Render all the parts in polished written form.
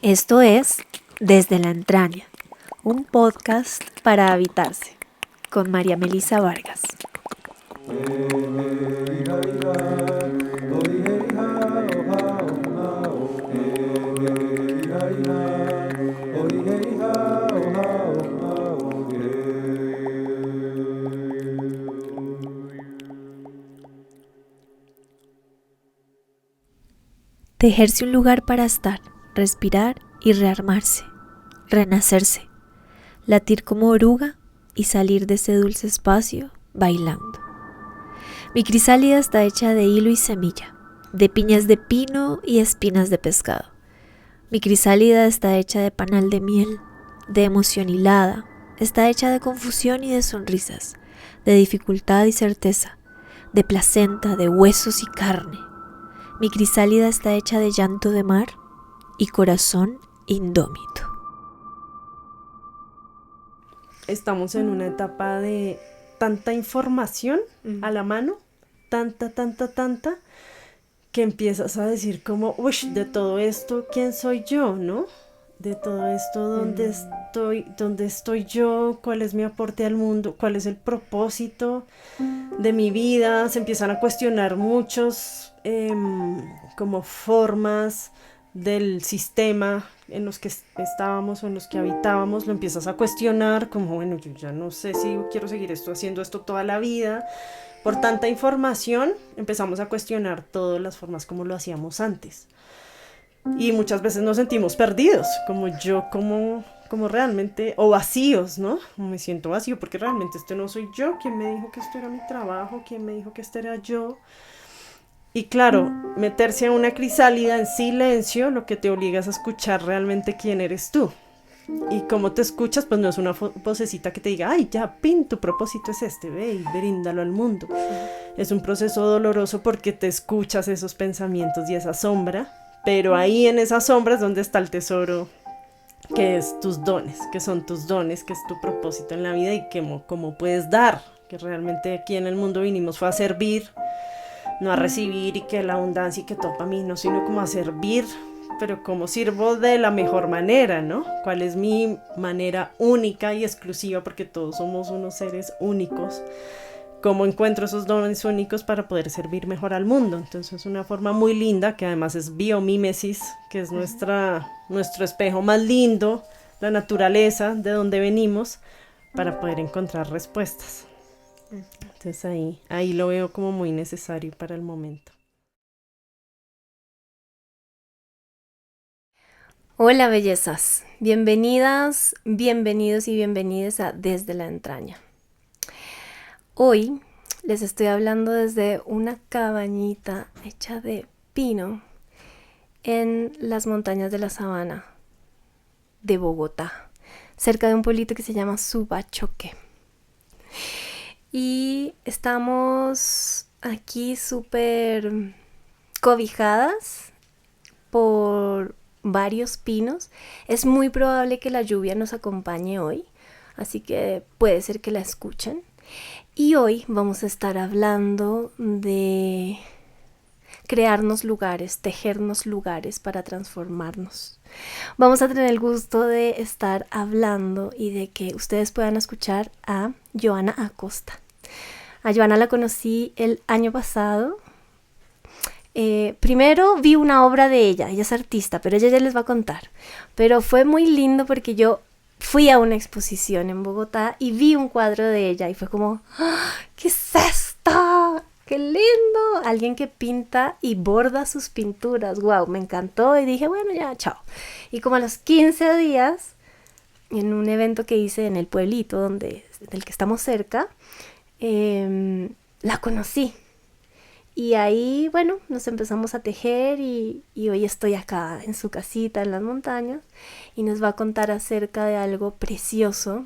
Esto es Desde la Entraña, un podcast para habitarse, con María Melisa Vargas. Tejerse un lugar para estar, respirar y rearmarse, renacerse, latir como oruga y salir de ese dulce espacio bailando. Mi crisálida está hecha de hilo y semilla, de piñas de pino y espinas de pescado. Mi crisálida está hecha de panal de miel, de emoción hilada, está hecha de confusión y de sonrisas, de dificultad y certeza, de placenta, de huesos y carne. Mi crisálida está hecha de llanto de mar y corazón indómito. Estamos en una etapa de tanta información a la mano, tanta, que empiezas a decir como, uy, de todo esto, ¿quién soy yo, no? De todo esto, ¿dónde estoy yo? ¿Cuál es mi aporte al mundo? ¿Cuál es el propósito de mi vida? Se empiezan a cuestionar muchos como formas del sistema en los que estábamos o en los que habitábamos. Lo empiezas a cuestionar como, bueno, yo ya no sé si quiero seguir haciendo esto toda la vida. Por tanta información empezamos a cuestionar todas las formas como lo hacíamos antes. Y muchas veces nos sentimos perdidos, como realmente, o vacíos, ¿no? Me siento vacío porque realmente este no soy yo. ¿Quién me dijo que esto era mi trabajo? ¿Quién me dijo que este era yo? Y claro, meterse a una crisálida en silencio lo que te obliga es a escuchar realmente quién eres tú. Y cómo te escuchas, pues no es una vocecita que te diga, ay, ya, pin, tu propósito es este, ve y bríndalo al mundo. Es un proceso doloroso porque te escuchas esos pensamientos y esa sombra, pero ahí en esa sombra es donde está el tesoro, que es tus dones, que son tus dones, que es tu propósito en la vida y cómo puedes dar, que realmente aquí en el mundo vinimos fue a servir, no a recibir y que la abundancia y que todo para mí, no, sino como a servir, pero como sirvo de la mejor manera, ¿no? ¿Cuál es mi manera única y exclusiva? Porque todos somos unos seres únicos. ¿Cómo encuentro esos dones únicos para poder servir mejor al mundo? Entonces es una forma muy linda, que además es biomímesis, que es nuestro espejo más lindo, la naturaleza, de donde venimos, para poder encontrar respuestas. Entonces ahí lo veo como muy necesario para el momento. Hola bellezas, bienvenidas, bienvenidos y bienvenidas a Desde la Entraña. Hoy les estoy hablando desde una cabañita hecha de pino en las montañas de la sabana de Bogotá, cerca de un pueblito que se llama Subachoque. Y estamos aquí súper cobijadas por varios pinos. Es muy probable que la lluvia nos acompañe hoy, así que puede ser que la escuchen. Y hoy vamos a estar hablando de crearnos lugares, tejernos lugares para transformarnos. Vamos a tener el gusto de estar hablando y de que ustedes puedan escuchar a Joana Acosta. A Joana la conocí el año pasado. Primero vi una obra de ella es artista, pero ella ya les va a contar. Pero fue muy lindo porque yo fui a una exposición en Bogotá y vi un cuadro de ella y fue como, ¡ah! ¿Qué es esto? ¡Qué lindo! Alguien que pinta y borda sus pinturas. ¡Wow! Me encantó y dije, bueno, ya, chao. Y como a los 15 días, en un evento que hice en el pueblito del que estamos cerca, la conocí. Y ahí, bueno, nos empezamos a tejer y hoy estoy acá en su casita en las montañas y nos va a contar acerca de algo precioso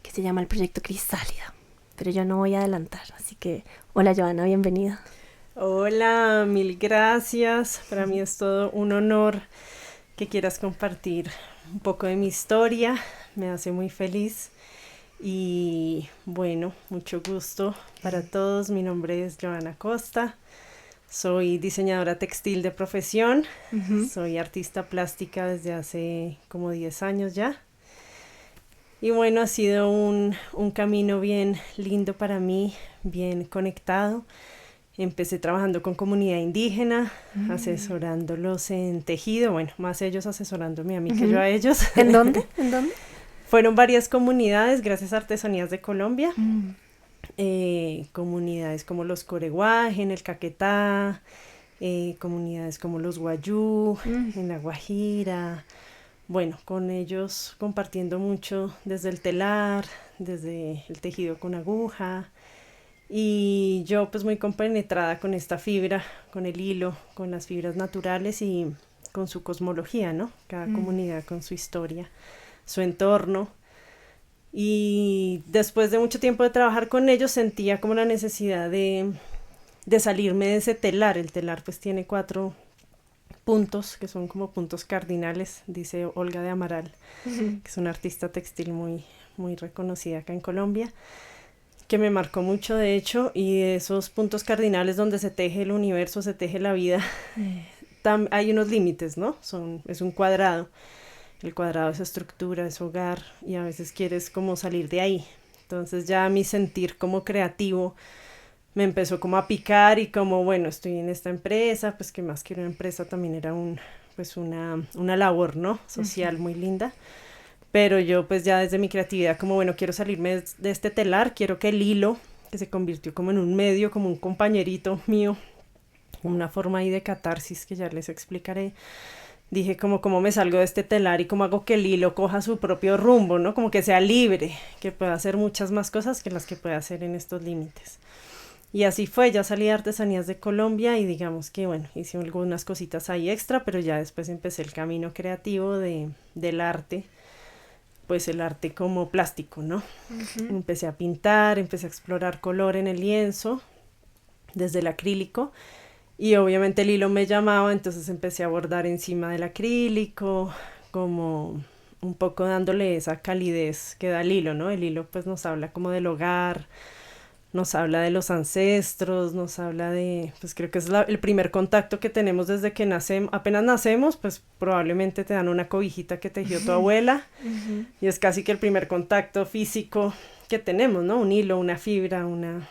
que se llama el Proyecto Crisálida. Pero yo no voy a adelantar, así que hola Joana, bienvenida. Hola, mil gracias. Para mí es todo un honor que quieras compartir un poco de mi historia. Me hace muy feliz. Y bueno, mucho gusto para todos. Mi nombre es Joana Acosta. Soy diseñadora textil de profesión, soy artista plástica desde hace como 10 años ya. Y bueno, ha sido un camino bien lindo para mí, bien conectado. Empecé trabajando con comunidad indígena, asesorándolos en tejido, bueno, más ellos asesorándome a mí que yo a ellos. ¿En dónde? ¿En dónde? Fueron varias comunidades gracias a Artesanías de Colombia. Comunidades como los Coreguaje, en el Caquetá, comunidades como los Guayú, en La Guajira. Bueno, con ellos compartiendo mucho desde el telar, desde el tejido con aguja. Y yo pues muy compenetrada con esta fibra, con el hilo, con las fibras naturales y con su cosmología, ¿no? Cada comunidad con su historia, su entorno. Y después de mucho tiempo de trabajar con ellos sentía como la necesidad de salirme de ese telar. El telar pues tiene 4 puntos que son como puntos cardinales, dice Olga de Amaral, que es una artista textil muy, muy reconocida acá en Colombia, que me marcó mucho de hecho, y de esos puntos cardinales donde se teje el universo, se teje la vida, hay unos límites, ¿no? Es un cuadrado. El cuadrado es estructura, es hogar, y a veces quieres como salir de ahí. Entonces ya mi sentir como creativo me empezó como a picar y como, bueno, estoy en esta empresa, pues que más que una empresa también era una labor, ¿no? Social muy linda. Pero yo pues ya desde mi creatividad como, bueno, quiero salirme de este telar, quiero que el hilo, que se convirtió como en un medio, como un compañerito mío, una forma ahí de catarsis que ya les explicaré. Dije como cómo me salgo de este telar y cómo hago que el hilo coja su propio rumbo, ¿no? Como que sea libre, que pueda hacer muchas más cosas que las que pueda hacer en estos límites. Y así fue, ya salí de Artesanías de Colombia y digamos que, bueno, hice algunas cositas ahí extra, pero ya después empecé el camino creativo del arte, pues el arte como plástico, ¿no? Empecé a pintar, empecé a explorar color en el lienzo, desde el acrílico, y obviamente el hilo me llamaba, entonces empecé a bordar encima del acrílico, como un poco dándole esa calidez que da el hilo, ¿no? El hilo pues nos habla como del hogar, nos habla de los ancestros, nos habla de, pues creo que es el primer contacto que tenemos desde que nacemos, apenas nacemos, pues probablemente te dan una cobijita que tejió tu abuela, y es casi que el primer contacto físico que tenemos, ¿no? Un hilo, una fibra,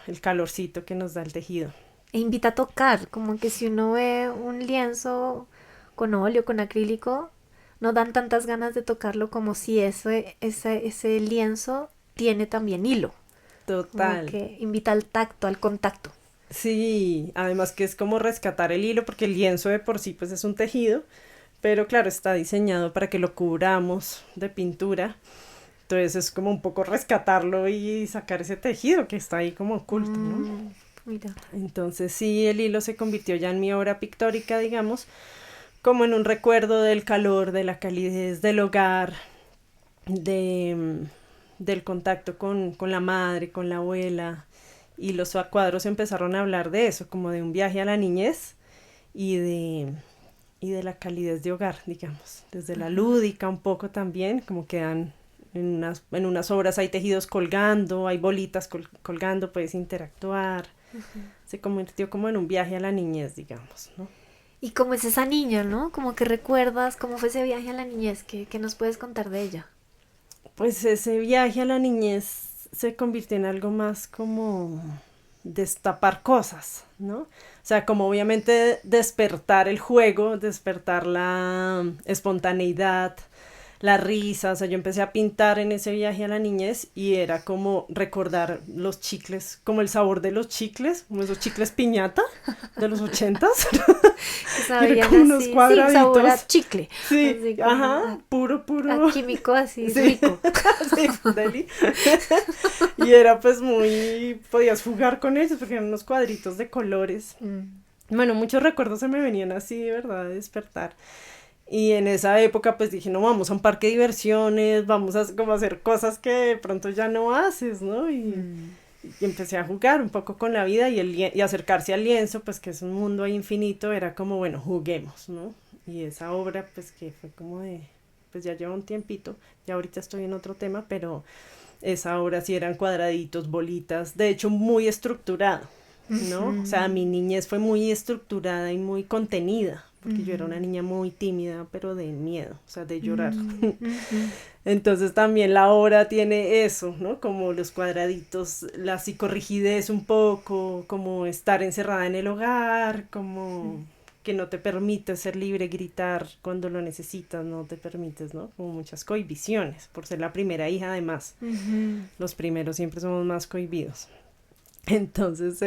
el calorcito que nos da el tejido. E invita a tocar, como que si uno ve un lienzo con óleo, con acrílico, no dan tantas ganas de tocarlo como si ese lienzo tiene también hilo. Total. Como que invita al tacto, al contacto. Sí, además que es como rescatar el hilo, porque el lienzo de por sí pues es un tejido, pero claro, está diseñado para que lo cubramos de pintura. Entonces es como un poco rescatarlo y sacar ese tejido que está ahí como oculto, ¿no? Mira. Entonces sí, el hilo se convirtió ya en mi obra pictórica, digamos, como en un recuerdo del calor, de la calidez del hogar, del contacto con la madre, con la abuela. Y los cuadros empezaron a hablar de eso, como de un viaje a la niñez y de la calidez de hogar, digamos. Desde la lúdica un poco también, como quedan en unas obras hay tejidos colgando, hay bolitas colgando, puedes interactuar. Se convirtió como en un viaje a la niñez, digamos, ¿no? Y cómo es esa niña, ¿no? Como que recuerdas cómo fue ese viaje a la niñez, ¿qué nos puedes contar de ella? Pues ese viaje a la niñez se convirtió en algo más como destapar cosas, ¿no? O sea, como obviamente despertar el juego, despertar la espontaneidad, la risa. O sea, yo empecé a pintar en ese viaje a la niñez y era como recordar los chicles, como el sabor de los chicles, como esos chicles piñata de los 80s. Era como unos cuadraditos. Sí, sabor a chicle. Sí, Así como ajá, puro. A químico así, Sí. rico. Sí, deli. Y era pues podías jugar con ellos porque eran unos cuadritos de colores. Bueno, muchos recuerdos se me venían así, de verdad, de despertar. Y en esa época pues dije, no, vamos a un parque de diversiones, vamos a como hacer cosas que de pronto ya no haces, ¿no? Y empecé a jugar un poco con la vida y acercarse al lienzo, pues que es un mundo ahí infinito, era como, bueno, juguemos, ¿no? Y esa obra pues que fue como pues ya lleva un tiempito, ya ahorita estoy en otro tema, pero esa obra sí eran cuadraditos, bolitas, de hecho muy estructurado. ¿no? O sea, mi niñez fue muy estructurada y muy contenida, porque yo era una niña muy tímida, pero de miedo, o sea, de llorar. Entonces también la obra tiene eso, ¿no? Como los cuadraditos, la psicorrigidez un poco, como estar encerrada en el hogar, como que no te permite ser libre, gritar cuando lo necesitas, no te permites, ¿no? Como muchas cohibiciones, por ser la primera hija además. Los primeros siempre somos más cohibidos. Entonces,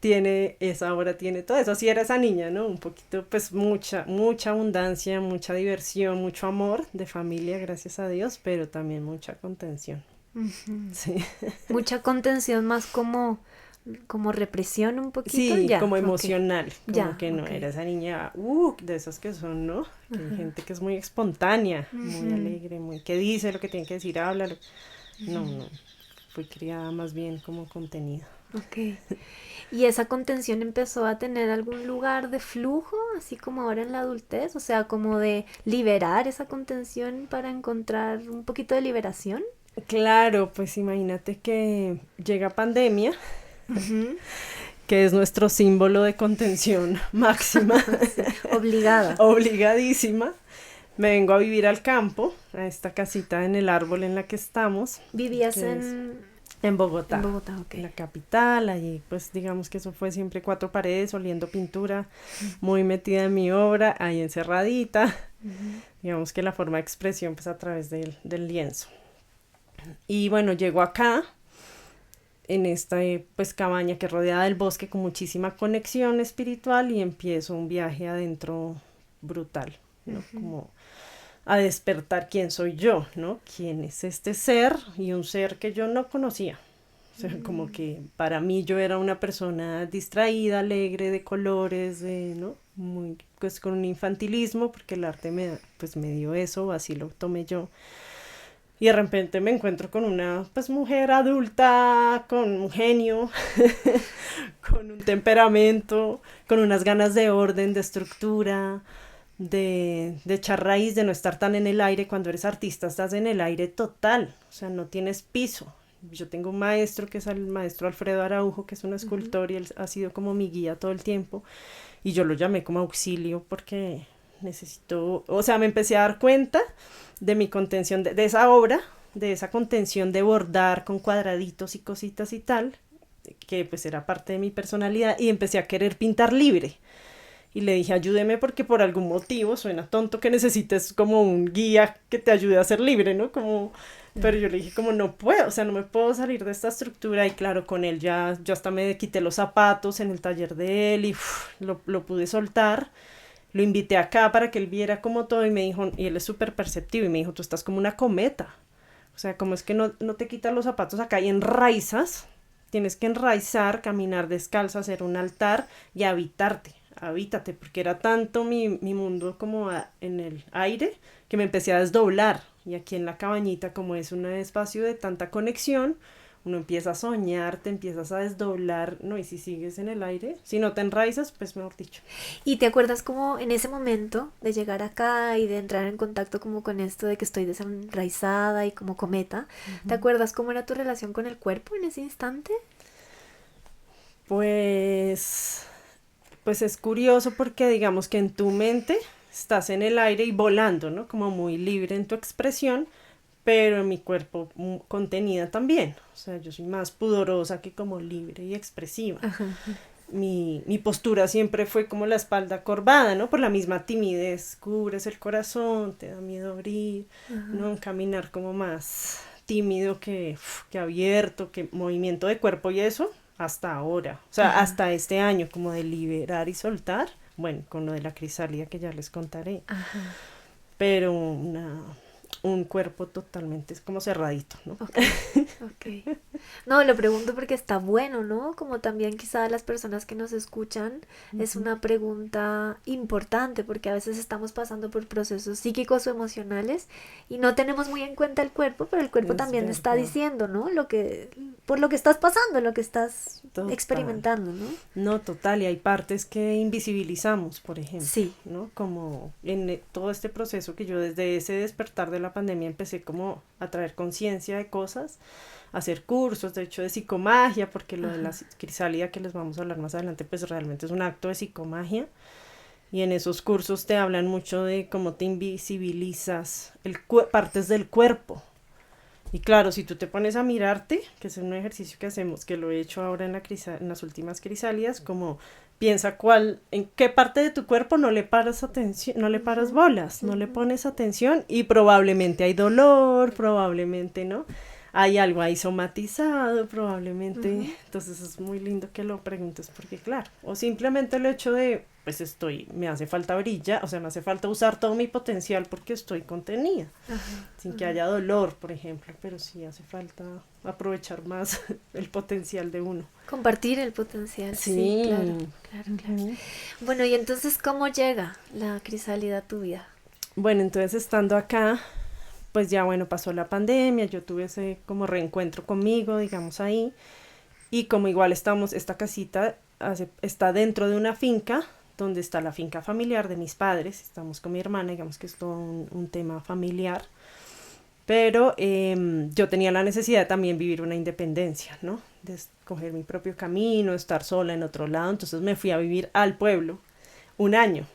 esa obra tiene todo eso, así era esa niña, ¿no? Un poquito, pues mucha abundancia, mucha diversión, mucho amor de familia, gracias a Dios, pero también mucha contención. Sí. Mucha contención, más como represión un poquito. Sí, ya, como ok. emocional, como Ya, que no, ok. era esa niña, de esas que son, ¿no? Que hay gente que es muy espontánea, muy alegre, muy, que dice lo que tiene que decir, habla, no, fui criada más bien como contenida. Ok. ¿Y esa contención empezó a tener algún lugar de flujo, así como ahora en la adultez? O sea, como de liberar esa contención para encontrar un poquito de liberación. Claro, pues imagínate que llega pandemia, que es nuestro símbolo de contención máxima, Sí, obligada. obligadísima. Me vengo a vivir al campo, a esta casita en el árbol en la que estamos. ¿Vivías que es en en Bogotá, Bogotá? Ok. en la capital, allí pues digamos que eso fue siempre cuatro paredes, oliendo pintura, muy metida en mi obra, ahí encerradita, digamos que la forma de expresión pues a través del lienzo. Y bueno, llego acá, en esta pues cabaña que es rodeada del bosque con muchísima conexión espiritual y empiezo un viaje adentro brutal, ¿no? Como a despertar quién soy yo, ¿no? Quién es este ser y un ser que yo no conocía. O sea, como que para mí yo era una persona distraída, alegre, de colores, ¿no? Muy, pues con un infantilismo, porque el arte pues me dio eso, así lo tomé yo. Y de repente me encuentro con una pues mujer adulta, con un genio, con un temperamento, con unas ganas de orden, de estructura, de echar raíz, de no estar tan en el aire. Cuando eres artista estás en el aire total, o sea, no tienes piso. Yo tengo un maestro que es el maestro Alfredo Araujo, que es un escultor y él ha sido como mi guía todo el tiempo. Y yo lo llamé como auxilio porque necesito, o sea, me empecé a dar cuenta de mi contención, de esa obra, de esa contención de bordar con cuadraditos y cositas y tal, que pues era parte de mi personalidad, y empecé a querer pintar libre. Y le dije, ayúdeme porque por algún motivo, suena tonto que necesites como un guía que te ayude a ser libre, ¿no? Como, pero yo le dije como no puedo, o sea, no me puedo salir de esta estructura. Y claro, con él yo hasta me quité los zapatos en el taller de él y lo pude soltar. Lo invité acá para que él viera como todo y me dijo, y él es súper perceptivo y me dijo, tú estás como una cometa. O sea, como es que no te quitas los zapatos acá y enraizas, tienes que enraizar, caminar descalzo, hacer un altar y habítate, porque era tanto mi mundo como en el aire que me empecé a desdoblar. Y aquí en la cabañita, como es un espacio de tanta conexión, uno empieza a soñar, te empiezas a desdoblar, ¿no? Y si sigues en el aire, si no te enraizas, pues mejor dicho. ¿Y te acuerdas como en ese momento de llegar acá y de entrar en contacto como con esto de que estoy desenraizada y como cometa? ¿Te acuerdas cómo era tu relación con el cuerpo en ese instante? Pues es curioso porque digamos que en tu mente estás en el aire y volando, ¿no? Como muy libre en tu expresión, pero en mi cuerpo contenida también. O sea, yo soy más pudorosa que como libre y expresiva. Ajá. Mi postura siempre fue como la espalda corvada, ¿no? Por la misma timidez, cubres el corazón, te da miedo abrir, ¿no? Un caminar como más tímido que abierto, que movimiento de cuerpo y eso, hasta ahora. O sea, hasta este año, como de liberar y soltar. Bueno, con lo de la crisálida que ya les contaré. Ajá. Pero un cuerpo totalmente como cerradito, ¿no? Ok. No, lo pregunto porque está bueno, ¿no? Como también quizá las personas que nos escuchan, es una pregunta importante porque a veces estamos pasando por procesos psíquicos o emocionales y no tenemos muy en cuenta el cuerpo, pero el cuerpo Es también está verdad. diciendo, ¿no? Por lo que estás pasando, lo que estás Total. experimentando, ¿no? No, total, y hay partes que invisibilizamos, por ejemplo, Sí. ¿no? Como en todo este proceso que yo desde ese despertar de la pandemia empecé como a traer conciencia de cosas, hacer cursos, de hecho de psicomagia, porque lo de la crisálida que les vamos a hablar más adelante, pues realmente es un acto de psicomagia. Y en esos cursos te hablan mucho de cómo te invisibilizas partes del cuerpo. Y claro, si tú te pones a mirarte, que es un ejercicio que hacemos, que lo he hecho ahora en las últimas crisálidas, como piensa en qué parte de tu cuerpo no le paras atención, no le paras bolas, no le pones atención y probablemente hay dolor, probablemente no. Hay algo ahí somatizado, probablemente. Entonces es muy lindo que lo preguntes porque claro, o simplemente el hecho de, pues me hace falta brilla, o sea, me hace falta usar todo mi potencial porque estoy contenida, sin que haya dolor, por ejemplo, pero sí hace falta aprovechar más el potencial de uno. Compartir el potencial, sí, claro. Bueno, y entonces, ¿cómo llega la crisálida a tu vida? Bueno, entonces estando acá, pues ya bueno, pasó la pandemia, yo tuve ese como reencuentro conmigo, digamos ahí, y como igual esta casita está dentro de una finca, donde está la finca familiar de mis padres, estamos con mi hermana, digamos que es todo un tema familiar, pero yo tenía la necesidad de también vivir una independencia, ¿no? De escoger mi propio camino, estar sola en otro lado, entonces me fui a vivir al pueblo 1 año.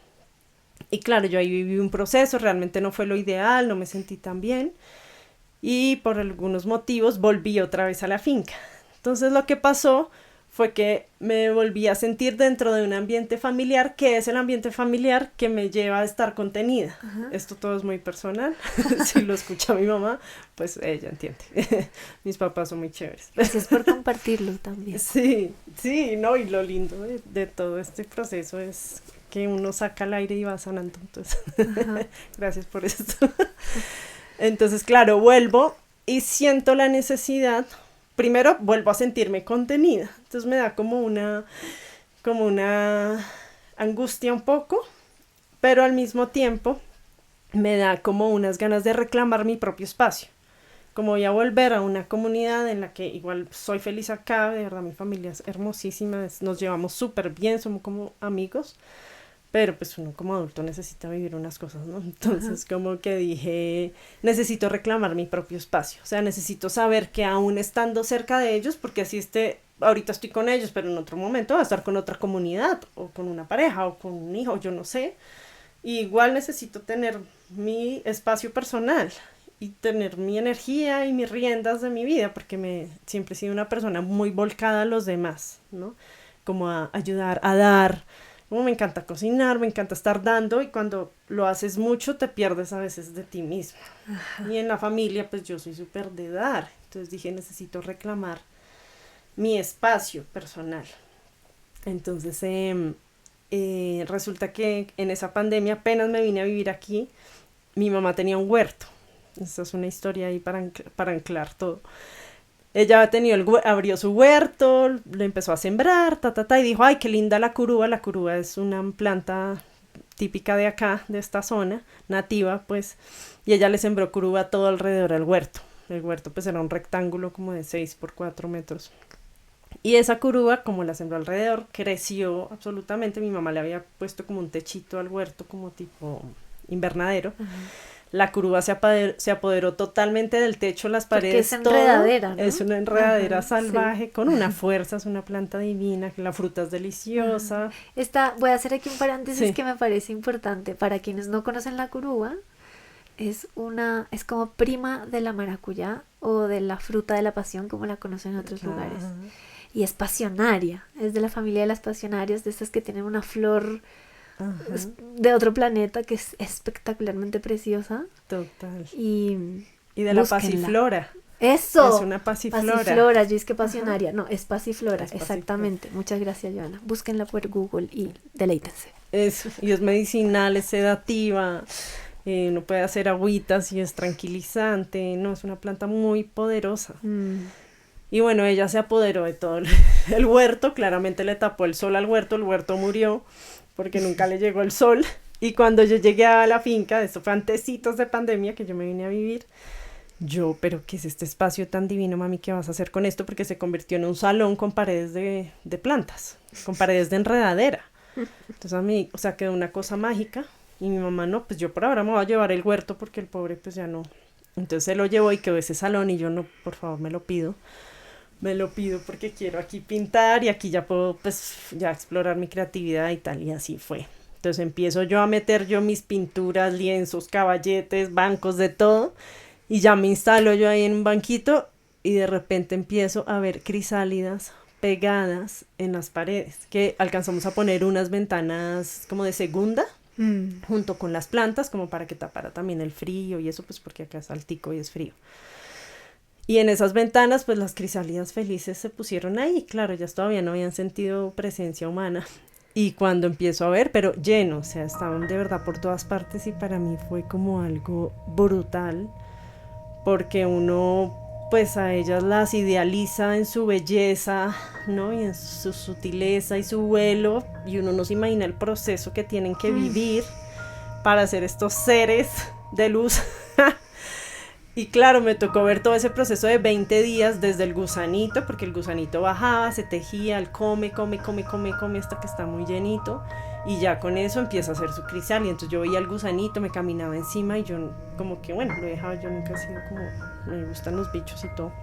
Y claro, yo ahí viví un proceso, realmente no fue lo ideal, no me sentí tan bien y por algunos motivos volví otra vez a la finca. Entonces lo que pasó fue que me volví a sentir dentro de un ambiente familiar, que es el ambiente familiar que me lleva a estar contenida. Esto todo es muy personal, si lo escucha mi mamá, pues ella entiende. Mis papás son muy chéveres. Gracias por compartirlo también. Sí, no, y lo lindo de todo este proceso es que uno saca el aire y va sanando, entonces gracias por esto. Entonces, claro, vuelvo y siento la necesidad, primero vuelvo a sentirme contenida, entonces me da como una angustia un poco, pero al mismo tiempo me da como unas ganas de reclamar mi propio espacio, como voy a volver a una comunidad en la que igual soy feliz acá, de verdad mi familia es hermosísima, nos llevamos súper bien, somos como amigos, pero pues uno como adulto necesita vivir unas cosas, ¿no? Entonces como que dije, necesito reclamar mi propio espacio, o sea, necesito saber que aún estando cerca de ellos, porque así ahorita estoy con ellos, pero en otro momento voy a estar con otra comunidad, o con una pareja, o con un hijo, yo no sé, y igual necesito tener mi espacio personal, y tener mi energía y mis riendas de mi vida, porque siempre he sido una persona muy volcada a los demás, ¿no? Como a ayudar, a dar. Como me encanta cocinar, me encanta estar dando y cuando lo haces mucho te pierdes a veces de ti mismo. Y en la familia pues yo soy súper de dar, entonces dije necesito reclamar mi espacio personal. Entonces resulta que en esa pandemia apenas me vine a vivir aquí, mi mamá tenía un huerto. Esta es una historia ahí para anclar todo. Ella abrió su huerto, lo empezó a sembrar, y dijo, ay, qué linda la curúa. La curúa es una planta típica de acá, de esta zona, nativa, pues, y ella le sembró curúa todo alrededor del huerto. El huerto, pues, era un rectángulo como de 6 por 4 metros. Y esa curúa, como la sembró alrededor, creció absolutamente. Mi mamá le había puesto como un techito al huerto, como tipo invernadero. La curúa se apoderó totalmente del techo, las paredes, porque es enredadera, todo. ¿no? Es una enredadera salvaje, con una fuerza, es una planta divina, la fruta es deliciosa. Voy a hacer aquí un paréntesis que me parece importante. Para quienes no conocen la curúa, es como prima de la maracuyá o de la fruta de la pasión, como la conocen en otros lugares. Y es pasionaria, es de la familia de las pasionarias, de estas que tienen una flor de otro planeta que es espectacularmente preciosa. Total. Y de la pasiflora. Eso. Es una pasiflora. Pasiflora, yo es que pasionaria. No, es pasiflora, exactamente. Muchas gracias, Joana. Búsquenla por Google y deleítense. Y es medicinal, es sedativa. Uno puede hacer agüitas y es tranquilizante. No, es una planta muy poderosa. Y bueno, ella se apoderó de todo el huerto. Claramente le tapó el sol al huerto. El huerto murió porque nunca le llegó el sol. Y cuando yo llegué a la finca, esto fue antecitos de pandemia que yo me vine a vivir, pero ¿qué es este espacio tan divino, mami? ¿Qué vas a hacer con esto? Porque se convirtió en un salón con paredes de plantas, con paredes de enredadera. Entonces a mí, quedó una cosa mágica. Y mi mamá, no, pues yo por ahora me voy a llevar el huerto porque el pobre pues ya no Entonces se lo llevó y quedó ese salón y yo no, por favor, me lo pido porque quiero aquí pintar y aquí ya puedo pues ya explorar mi creatividad y tal, y así fue. Entonces empiezo yo a meter yo mis pinturas, lienzos, caballetes, bancos, de todo, y ya me instalo yo ahí en un banquito y de repente empiezo a ver crisálidas pegadas en las paredes, que alcanzamos a poner unas ventanas como de segunda junto con las plantas como para que tapara también el frío y eso, pues porque acá es altico y es frío. Y en esas ventanas, pues las crisálidas felices se pusieron ahí. Claro, ellas todavía no habían sentido presencia humana. Y cuando empiezo a ver, pero lleno, o sea, estaban de verdad por todas partes y para mí fue como algo brutal, porque uno, pues a ellas las idealiza en su belleza, ¿no? Y en su sutileza y su vuelo, y uno no se imagina el proceso que tienen que vivir para ser estos seres de luz. Y claro, me tocó ver todo ese proceso de 20 días desde el gusanito, porque el gusanito bajaba, se tejía, él come hasta que está muy llenito, y ya con eso empieza a hacer su crisálida. Entonces yo veía el gusanito, me caminaba encima y yo como que bueno, lo dejaba, yo nunca he sido como, me gustan los bichos y todo.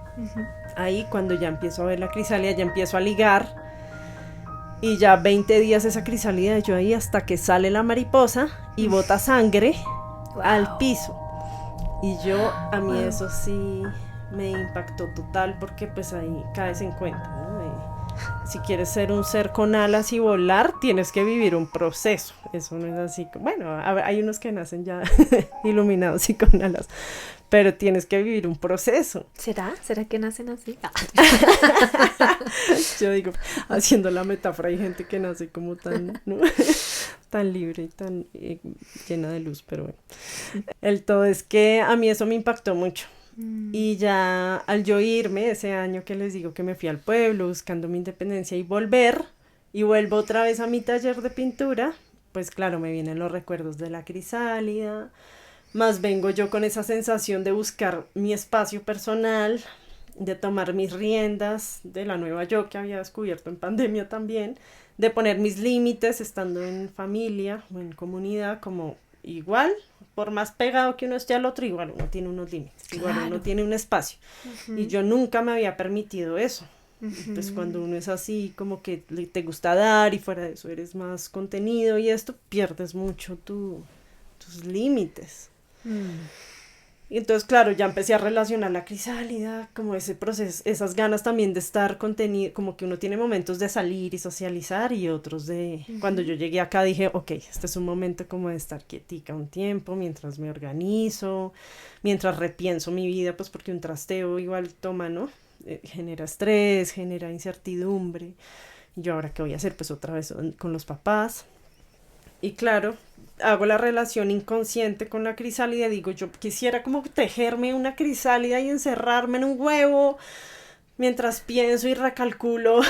Ahí cuando ya empiezo a ver la crisálida, ya empiezo a ligar, y ya 20 días esa crisálida yo ahí hasta que sale la mariposa y bota sangre al piso. Y yo, a mí eso sí me impactó total, porque pues ahí caes en cuenta, ¿no? Si quieres ser un ser con alas y volar, tienes que vivir un proceso. Eso no es así. Bueno, hay unos que nacen ya iluminados y con alas, pero tienes que vivir un proceso. ¿Será? ¿Será que nacen así? Yo digo, haciendo la metáfora, hay gente que nace como tan, ¿no? Tan libre y tan llena de luz, pero bueno. El todo es que a mí eso me impactó mucho. Y ya al yo irme ese año que les digo que me fui al pueblo buscando mi independencia y vuelvo otra vez a mi taller de pintura, pues claro, me vienen los recuerdos de la crisálida, más vengo yo con esa sensación de buscar mi espacio personal, de tomar mis riendas de la nueva yo que había descubierto en pandemia también, de poner mis límites estando en familia o en comunidad, como igual, por más pegado que uno esté al otro, igual uno tiene unos límites, igual uno tiene un espacio. Y yo nunca me había permitido eso. Pues cuando uno es así, como que te gusta dar y fuera de eso eres más contenido y esto, pierdes mucho tus límites. Y entonces, claro, ya empecé a relacionar la crisálida, como ese proceso, esas ganas también de estar contenido, como que uno tiene momentos de salir y socializar y otros de... Cuando yo llegué acá dije, ok, este es un momento como de estar quietica un tiempo, mientras me organizo, mientras repienso mi vida, pues porque un trasteo igual toma, ¿no? Genera estrés, genera incertidumbre. Y yo ahora qué voy a hacer, pues otra vez con los papás. Y claro, hago la relación inconsciente con la crisálida, digo, yo quisiera como tejerme una crisálida y encerrarme en un huevo mientras pienso y recalculo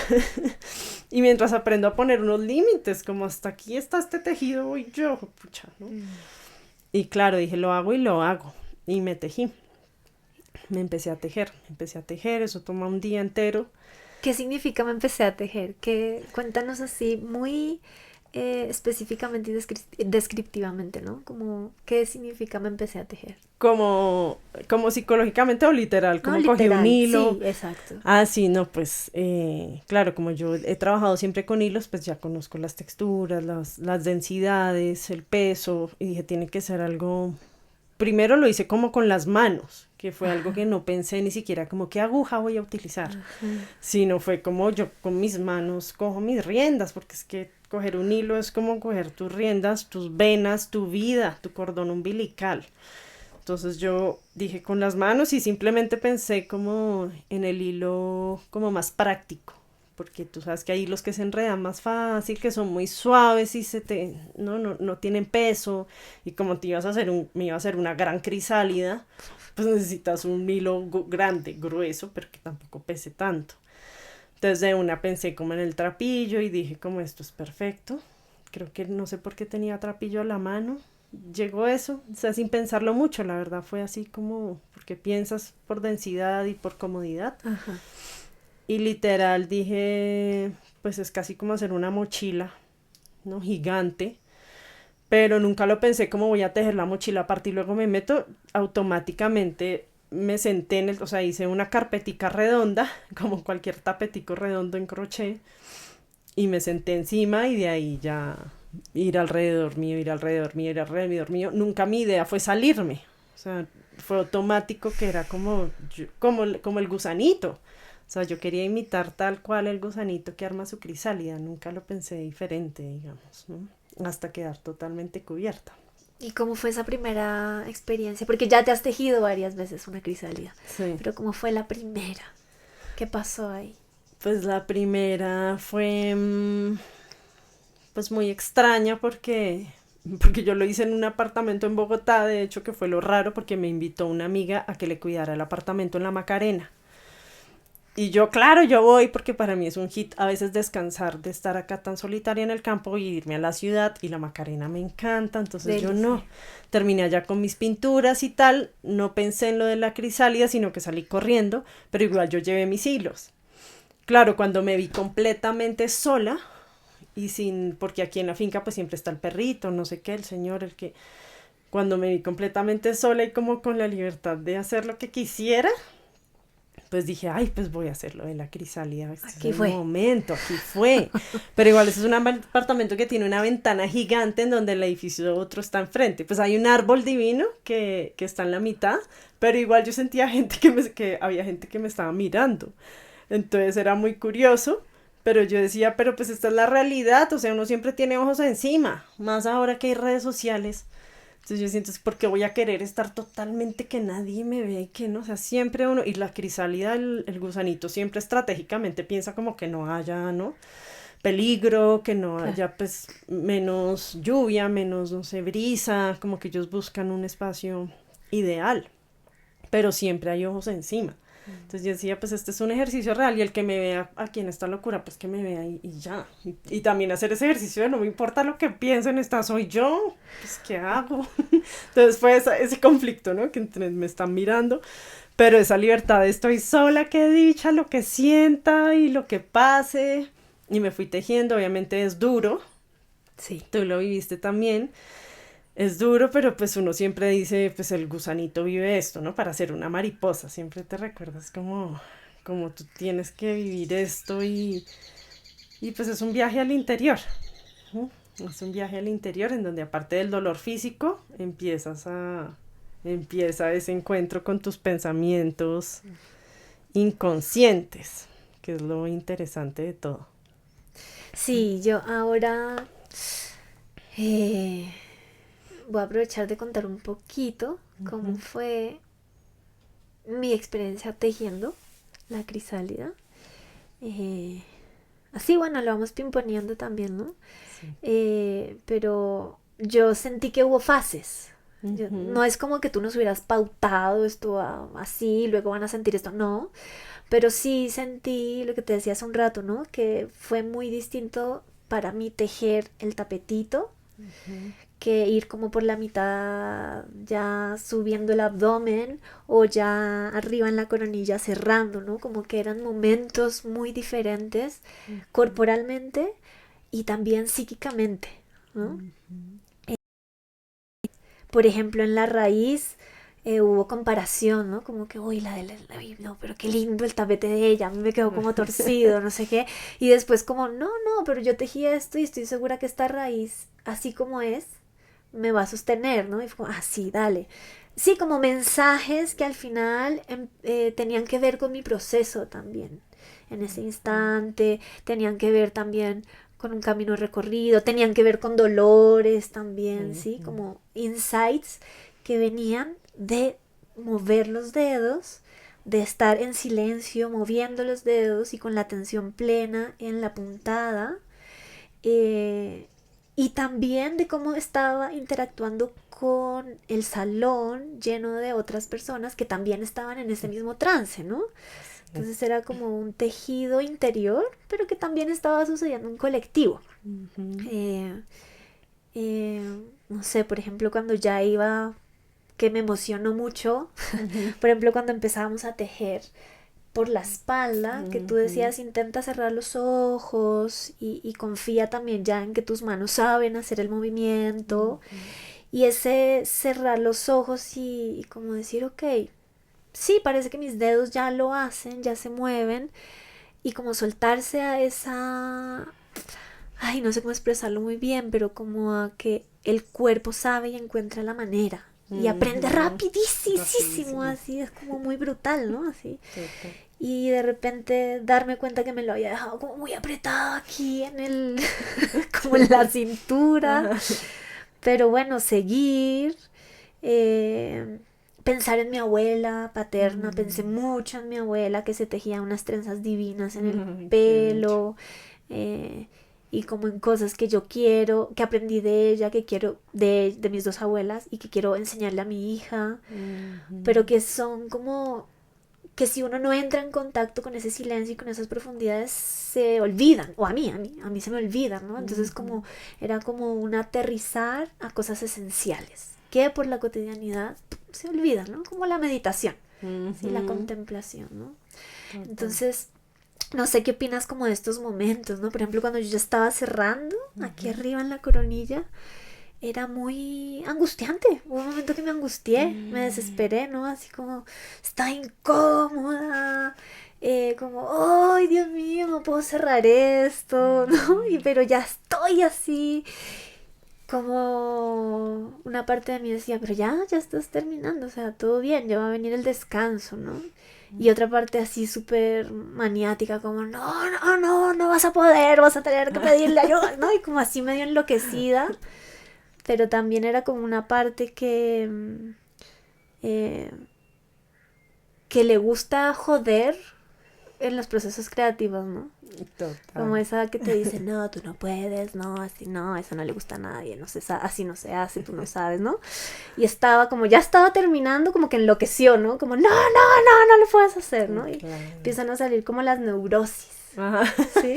y mientras aprendo a poner unos límites, como hasta aquí está este tejido, voy yo, pucha, ¿no? Y claro, dije, lo hago y me tejí. Me empecé a tejer, eso toma un día entero. ¿Qué significa me empecé a tejer? Cuéntanos así muy... específicamente y descriptivamente, ¿no? Como, ¿qué significa me empecé a tejer? Como psicológicamente o literal, como no, cogí un hilo. Sí, exacto. Ah, sí, no, pues, claro, como yo he trabajado siempre con hilos, pues ya conozco las texturas, las densidades, el peso, y dije, tiene que ser algo... Primero lo hice como con las manos, que fue algo que no pensé ni siquiera como qué aguja voy a utilizar, sino fue como yo con mis manos cojo mis riendas, porque es que coger un hilo es como coger tus riendas, tus venas, tu vida, tu cordón umbilical. Entonces yo dije con las manos y simplemente pensé como en el hilo como más práctico, porque tú sabes que hay hilos que se enredan más fácil, que son muy suaves y no tienen peso, y como me iba a hacer una gran crisálida, pues necesitas un hilo grande, grueso, pero que tampoco pese tanto. Entonces de una pensé como en el trapillo y dije como esto es perfecto. Creo que no sé por qué tenía trapillo a la mano. Llegó eso, o sea, sin pensarlo mucho, la verdad fue así como porque piensas por densidad y por comodidad. Ajá. Y literal dije, pues es casi como hacer una mochila, ¿no? Gigante, pero nunca lo pensé como voy a tejer la mochila aparte y luego me meto, automáticamente me senté o sea, hice una carpetica redonda, como cualquier tapetico redondo en crochet, y me senté encima y de ahí ya ir alrededor mío, ir alrededor mío, ir alrededor mío. Nunca mi idea fue salirme, o sea, fue automático que era como el gusanito. O sea, yo quería imitar tal cual el gusanito que arma su crisálida, nunca lo pensé diferente, digamos, ¿no? Hasta quedar totalmente cubierta. ¿Y cómo fue esa primera experiencia? Porque ya te has tejido varias veces una crisálida, Sí. pero ¿cómo fue la primera? ¿Qué pasó ahí? Pues la primera fue pues muy extraña porque yo lo hice en un apartamento en Bogotá, de hecho que fue lo raro porque me invitó una amiga a que le cuidara el apartamento en La Macarena. Y yo, claro, yo voy porque para mí es un hit a veces descansar de estar acá tan solitaria en el campo y irme a la ciudad y la Macarena me encanta, entonces yo no. Terminé allá con mis pinturas y tal, no pensé en lo de la crisálida, sino que salí corriendo, pero igual yo llevé mis hilos. Claro, cuando me vi completamente sola y porque aquí en la finca pues siempre está el perrito, no sé qué, el señor, cuando me vi completamente sola y como con la libertad de hacer lo que quisiera, pues dije, ay, pues voy a hacerlo de la crisálida. Aquí fue. Momento, aquí fue. Pero igual ese es un apartamento que tiene una ventana gigante en donde el edificio otro está enfrente. Pues hay un árbol divino que está en la mitad, pero igual yo sentía que había gente que me estaba mirando. Entonces era muy curioso, pero yo decía, pero pues esta es la realidad, o sea, uno siempre tiene ojos encima, más ahora que hay redes sociales. Entonces yo siento, ¿por qué voy a querer estar totalmente que nadie me ve y que no? O sea, siempre uno, y la crisálida, el gusanito, siempre estratégicamente piensa como que no haya, ¿no? Peligro, que no haya, pues, menos lluvia, menos, no sé, brisa, como que ellos buscan un espacio ideal, pero siempre hay ojos encima. Entonces yo decía, pues este es un ejercicio real y el que me vea aquí en esta locura, pues que me vea y ya. Y también hacer ese ejercicio de no me importa lo que piensen, esta soy yo, pues ¿qué hago? Entonces fue ese conflicto, ¿no? Que me están mirando, pero esa libertad de estoy sola, qué dicha, lo que sienta y lo que pase. Y me fui tejiendo, obviamente es duro. Sí. Tú lo viviste también. Es duro, pero pues uno siempre dice, pues el gusanito vive esto, ¿no? Para ser una mariposa, siempre te recuerdas como tú tienes que vivir esto y pues es un viaje al interior, ¿no? Es un viaje al interior en donde aparte del dolor físico empieza ese encuentro con tus pensamientos inconscientes, que es lo interesante de todo. Sí, yo ahora eh, voy a aprovechar de contar un poquito cómo fue mi experiencia tejiendo la crisálida. Así, bueno, lo vamos pimponeando también, ¿no? Sí. Pero yo sentí que hubo fases. No es como que tú nos hubieras pautado esto así, luego van a sentir esto, no. Pero sí sentí lo que te decía hace un rato, ¿no? Que fue muy distinto para mí tejer el tapetito que ir como por la mitad ya subiendo el abdomen o ya arriba en la coronilla cerrando, ¿no? Como que eran momentos muy diferentes corporalmente y también psíquicamente, ¿no? Por ejemplo, en la raíz hubo comparación, ¿no? Como que, uy, no, pero qué lindo el tapete de ella, a mí me quedó como torcido, no sé qué. Y después como, no, pero yo tejí esto y estoy segura que esta raíz, así como es, me va a sostener, ¿no? Y fue como, sí, dale. Sí, como mensajes que al final tenían que ver con mi proceso también. En ese instante, tenían que ver también con un camino recorrido, tenían que ver con dolores también, ¿sí? Como insights que venían de mover los dedos, de estar en silencio, moviendo los dedos y con la atención plena en la puntada. Y también de cómo estaba interactuando con el salón lleno de otras personas que también estaban en ese mismo trance, ¿no? Entonces era como un tejido interior, pero que también estaba sucediendo en colectivo. No sé, por ejemplo, cuando ya iba, que me emocionó mucho, por ejemplo, cuando empezábamos a tejer por la espalda, que tú decías, intenta cerrar los ojos y confía también ya en que tus manos saben hacer el movimiento. Y ese cerrar los ojos y como decir, ok, sí, parece que mis dedos ya lo hacen, ya se mueven. Y como soltarse a esa... Ay, no sé cómo expresarlo muy bien, pero como a que el cuerpo sabe y encuentra la manera. Y aprende rapidísimo, así, es como muy brutal, ¿no? Así. Y de repente darme cuenta que me lo había dejado como muy apretado aquí en el... como en la cintura. Pero bueno, seguir, pensar en mi abuela paterna, pensé mucho en mi abuela que se tejía unas trenzas divinas en el pelo, y como en cosas que yo quiero, que aprendí de ella, que quiero de mis dos abuelas y que quiero enseñarle a mi hija, pero que son como que si uno no entra en contacto con ese silencio y con esas profundidades se olvidan, o a mí se me olvidan, ¿no? Entonces como era como un aterrizar a cosas esenciales que por la cotidianidad se olvidan, ¿no? Como la meditación, ¿sí? La contemplación, ¿no? Entonces, no sé qué opinas como de estos momentos, ¿no? Por ejemplo, cuando yo ya estaba cerrando aquí arriba en la coronilla, era muy angustiante. Hubo un momento que me angustié, me desesperé, ¿no? Así como, está incómoda, como, ¡ay, Dios mío, no puedo cerrar esto!, ¿no? Pero ya estoy así, como una parte de mí decía, pero ya estás terminando, o sea, todo bien, ya va a venir el descanso, ¿no? Y otra parte así súper maniática, como, no vas a poder, vas a tener que pedirle ayuda, ¿no? Y como así medio enloquecida. Pero también era como una parte que le gusta joder en los procesos creativos, ¿no? Total. Como esa que te dice, no, tú no puedes, no, así no, eso no le gusta a nadie, no se así no se hace, tú no sabes, ¿no? Y estaba como, ya estaba terminando, como que enloqueció, ¿no? Como, no lo puedes hacer, ¿no? Y claro, empiezan a salir como las neurosis, ¿sí?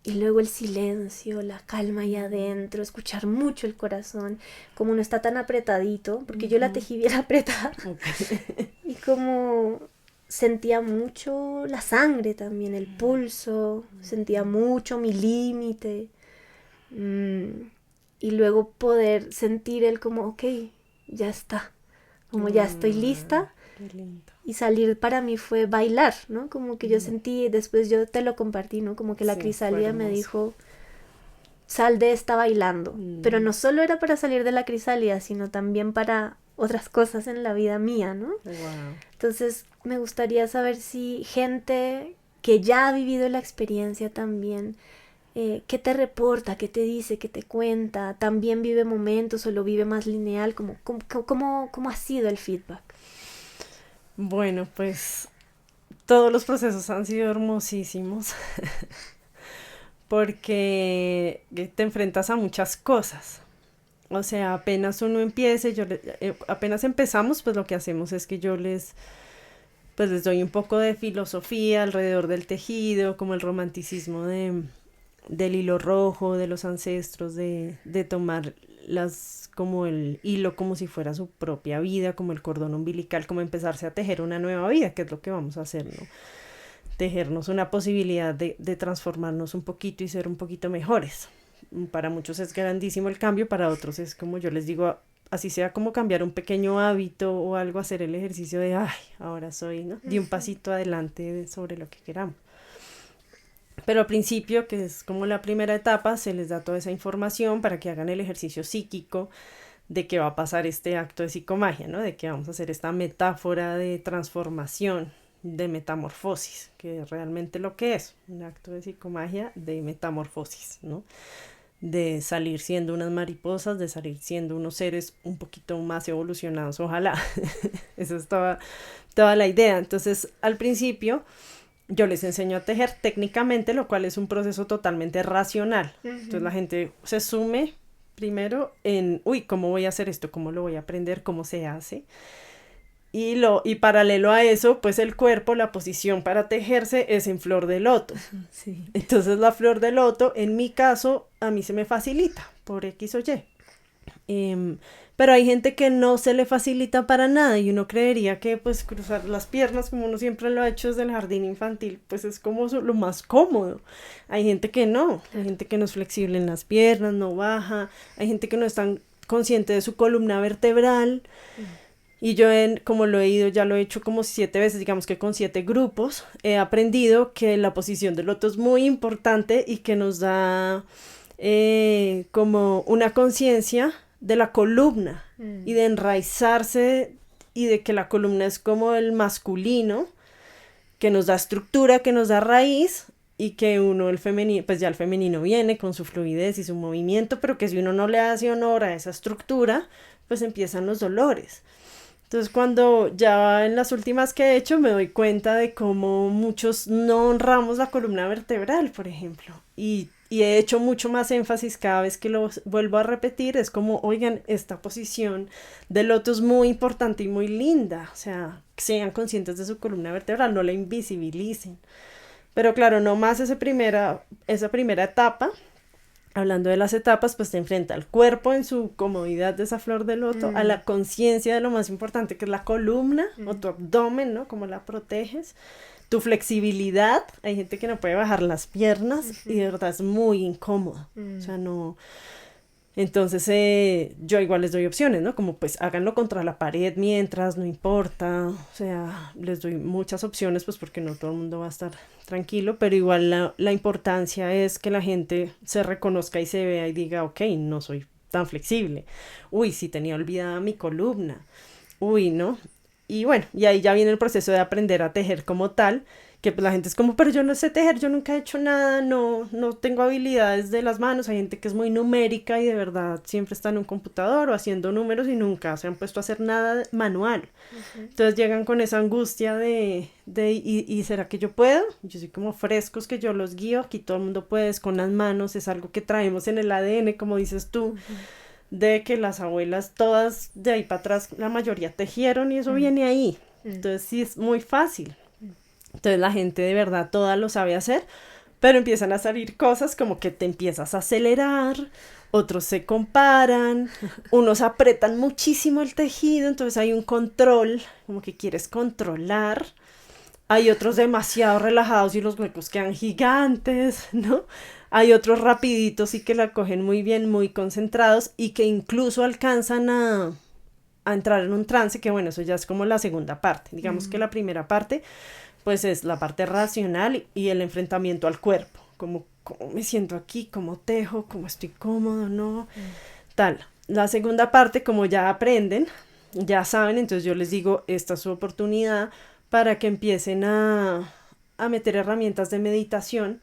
Y luego el silencio, la calma ahí adentro, escuchar mucho el corazón, como no está tan apretadito, porque yo la tejí bien apretada, y como sentía mucho la sangre también, el pulso, sentía mucho mi límite, y luego poder sentir el como, ok, ya está, como ya estoy lista. Qué lindo. Y salir para mí fue bailar, ¿no? Como que yo sentí, después yo te lo compartí, ¿no? Como que la crisálida me dijo, sal de esta bailando. Pero no solo era para salir de la crisálida, sino también para otras cosas en la vida mía, ¿no? Wow. Entonces me gustaría saber si gente que ya ha vivido la experiencia también, ¿qué te reporta? ¿Qué te dice? ¿Qué te cuenta? ¿También vive momentos o lo vive más lineal? ¿Cómo ha sido el feedback? Bueno, pues todos los procesos han sido hermosísimos porque te enfrentas a muchas cosas. O sea, apenas uno empiece, apenas empezamos, pues lo que hacemos es que yo les doy un poco de filosofía alrededor del tejido, como el romanticismo del hilo rojo, de los ancestros, de tomar como el hilo como si fuera su propia vida, como el cordón umbilical, como empezarse a tejer una nueva vida, que es lo que vamos a hacer, ¿no? Tejernos una posibilidad de transformarnos un poquito y ser un poquito mejores. Para muchos es grandísimo el cambio, para otros es como yo les digo, así sea como cambiar un pequeño hábito o algo, hacer el ejercicio de, ahora soy, ¿no? De un pasito adelante sobre lo que queramos. Pero al principio, que es como la primera etapa, se les da toda esa información para que hagan el ejercicio psíquico de que va a pasar este acto de psicomagia, ¿no? De que vamos a hacer esta metáfora de transformación, de metamorfosis, que es realmente lo que es, un acto de psicomagia de metamorfosis, ¿no? De salir siendo unas mariposas, de salir siendo unos seres un poquito más evolucionados, ojalá. Esa es toda la idea. Entonces, al principio yo les enseño a tejer técnicamente, lo cual es un proceso totalmente racional. Entonces la gente se sume primero en, ¿cómo voy a hacer esto? ¿Cómo lo voy a aprender? ¿Cómo se hace? Y paralelo a eso, pues el cuerpo, la posición para tejerse es en flor de loto. Sí. Entonces la flor de loto, en mi caso, a mí se me facilita por X o Y. Pero hay gente que no se le facilita para nada y uno creería que pues cruzar las piernas como uno siempre lo ha hecho desde el jardín infantil pues es como lo más cómodo. Hay gente que no, hay gente que no es flexible en las piernas, no baja, hay gente que no es tan consciente de su columna vertebral. Y yo, como lo he ido, ya lo he hecho como 7 veces, digamos que con 7 grupos, he aprendido que la posición del loto es muy importante y que nos da como una conciencia de la columna y de enraizarse y de que la columna es como el masculino, que nos da estructura, que nos da raíz y que uno, el femenino, pues ya el femenino viene con su fluidez y su movimiento, pero que si uno no le hace honor a esa estructura, pues empiezan los dolores. Entonces cuando ya en las últimas que he hecho me doy cuenta de cómo muchos no honramos la columna vertebral, por ejemplo, y he hecho mucho más énfasis cada vez que lo vuelvo a repetir, es como, oigan, esta posición de loto es muy importante y muy linda, o sea, sean conscientes de su columna vertebral, no la invisibilicen. Pero claro, no más esa primera etapa. Hablando de las etapas, pues te enfrenta al cuerpo en su comodidad de esa flor de loto, a la conciencia de lo más importante que es la columna o tu abdomen, ¿no? Cómo la proteges, tu flexibilidad. Hay gente que no puede bajar las piernas y de verdad es muy incómodo. O sea, no. Entonces yo igual les doy opciones, ¿no? Como pues háganlo contra la pared mientras, no importa, o sea, les doy muchas opciones pues porque no todo el mundo va a estar tranquilo, pero igual la importancia es que la gente se reconozca y se vea y diga, ok, no soy tan flexible, uy, sí tenía olvidada mi columna, uy, ¿no? Y bueno, y ahí ya viene el proceso de aprender a tejer como tal, que pues la gente es como, pero yo no sé tejer, yo nunca he hecho nada, no tengo habilidades de las manos. Hay gente que es muy numérica y de verdad siempre está en un computador o haciendo números y nunca se han puesto a hacer nada manual. Entonces llegan con esa angustia ¿y será que yo puedo? Yo soy como frescos que yo los guío, aquí todo el mundo puede, es con las manos, es algo que traemos en el ADN, como dices tú, de que las abuelas todas de ahí para atrás, la mayoría tejieron y eso viene ahí. Entonces sí es muy fácil. Entonces la gente de verdad toda lo sabe hacer, pero empiezan a salir cosas como que te empiezas a acelerar, otros se comparan, unos apretan muchísimo el tejido, entonces hay un control, como que quieres controlar, hay otros demasiado relajados y los huecos quedan gigantes, ¿no? Hay otros rapiditos y que la cogen muy bien, muy concentrados y que incluso alcanzan a entrar en un trance, que bueno, eso ya es como la segunda parte, digamos que la primera parte pues es la parte racional y el enfrentamiento al cuerpo, como cómo me siento aquí, cómo tejo, cómo estoy cómodo, ¿no? Tal. La segunda parte, como ya aprenden, ya saben, entonces yo les digo, esta es su oportunidad para que empiecen a meter herramientas de meditación,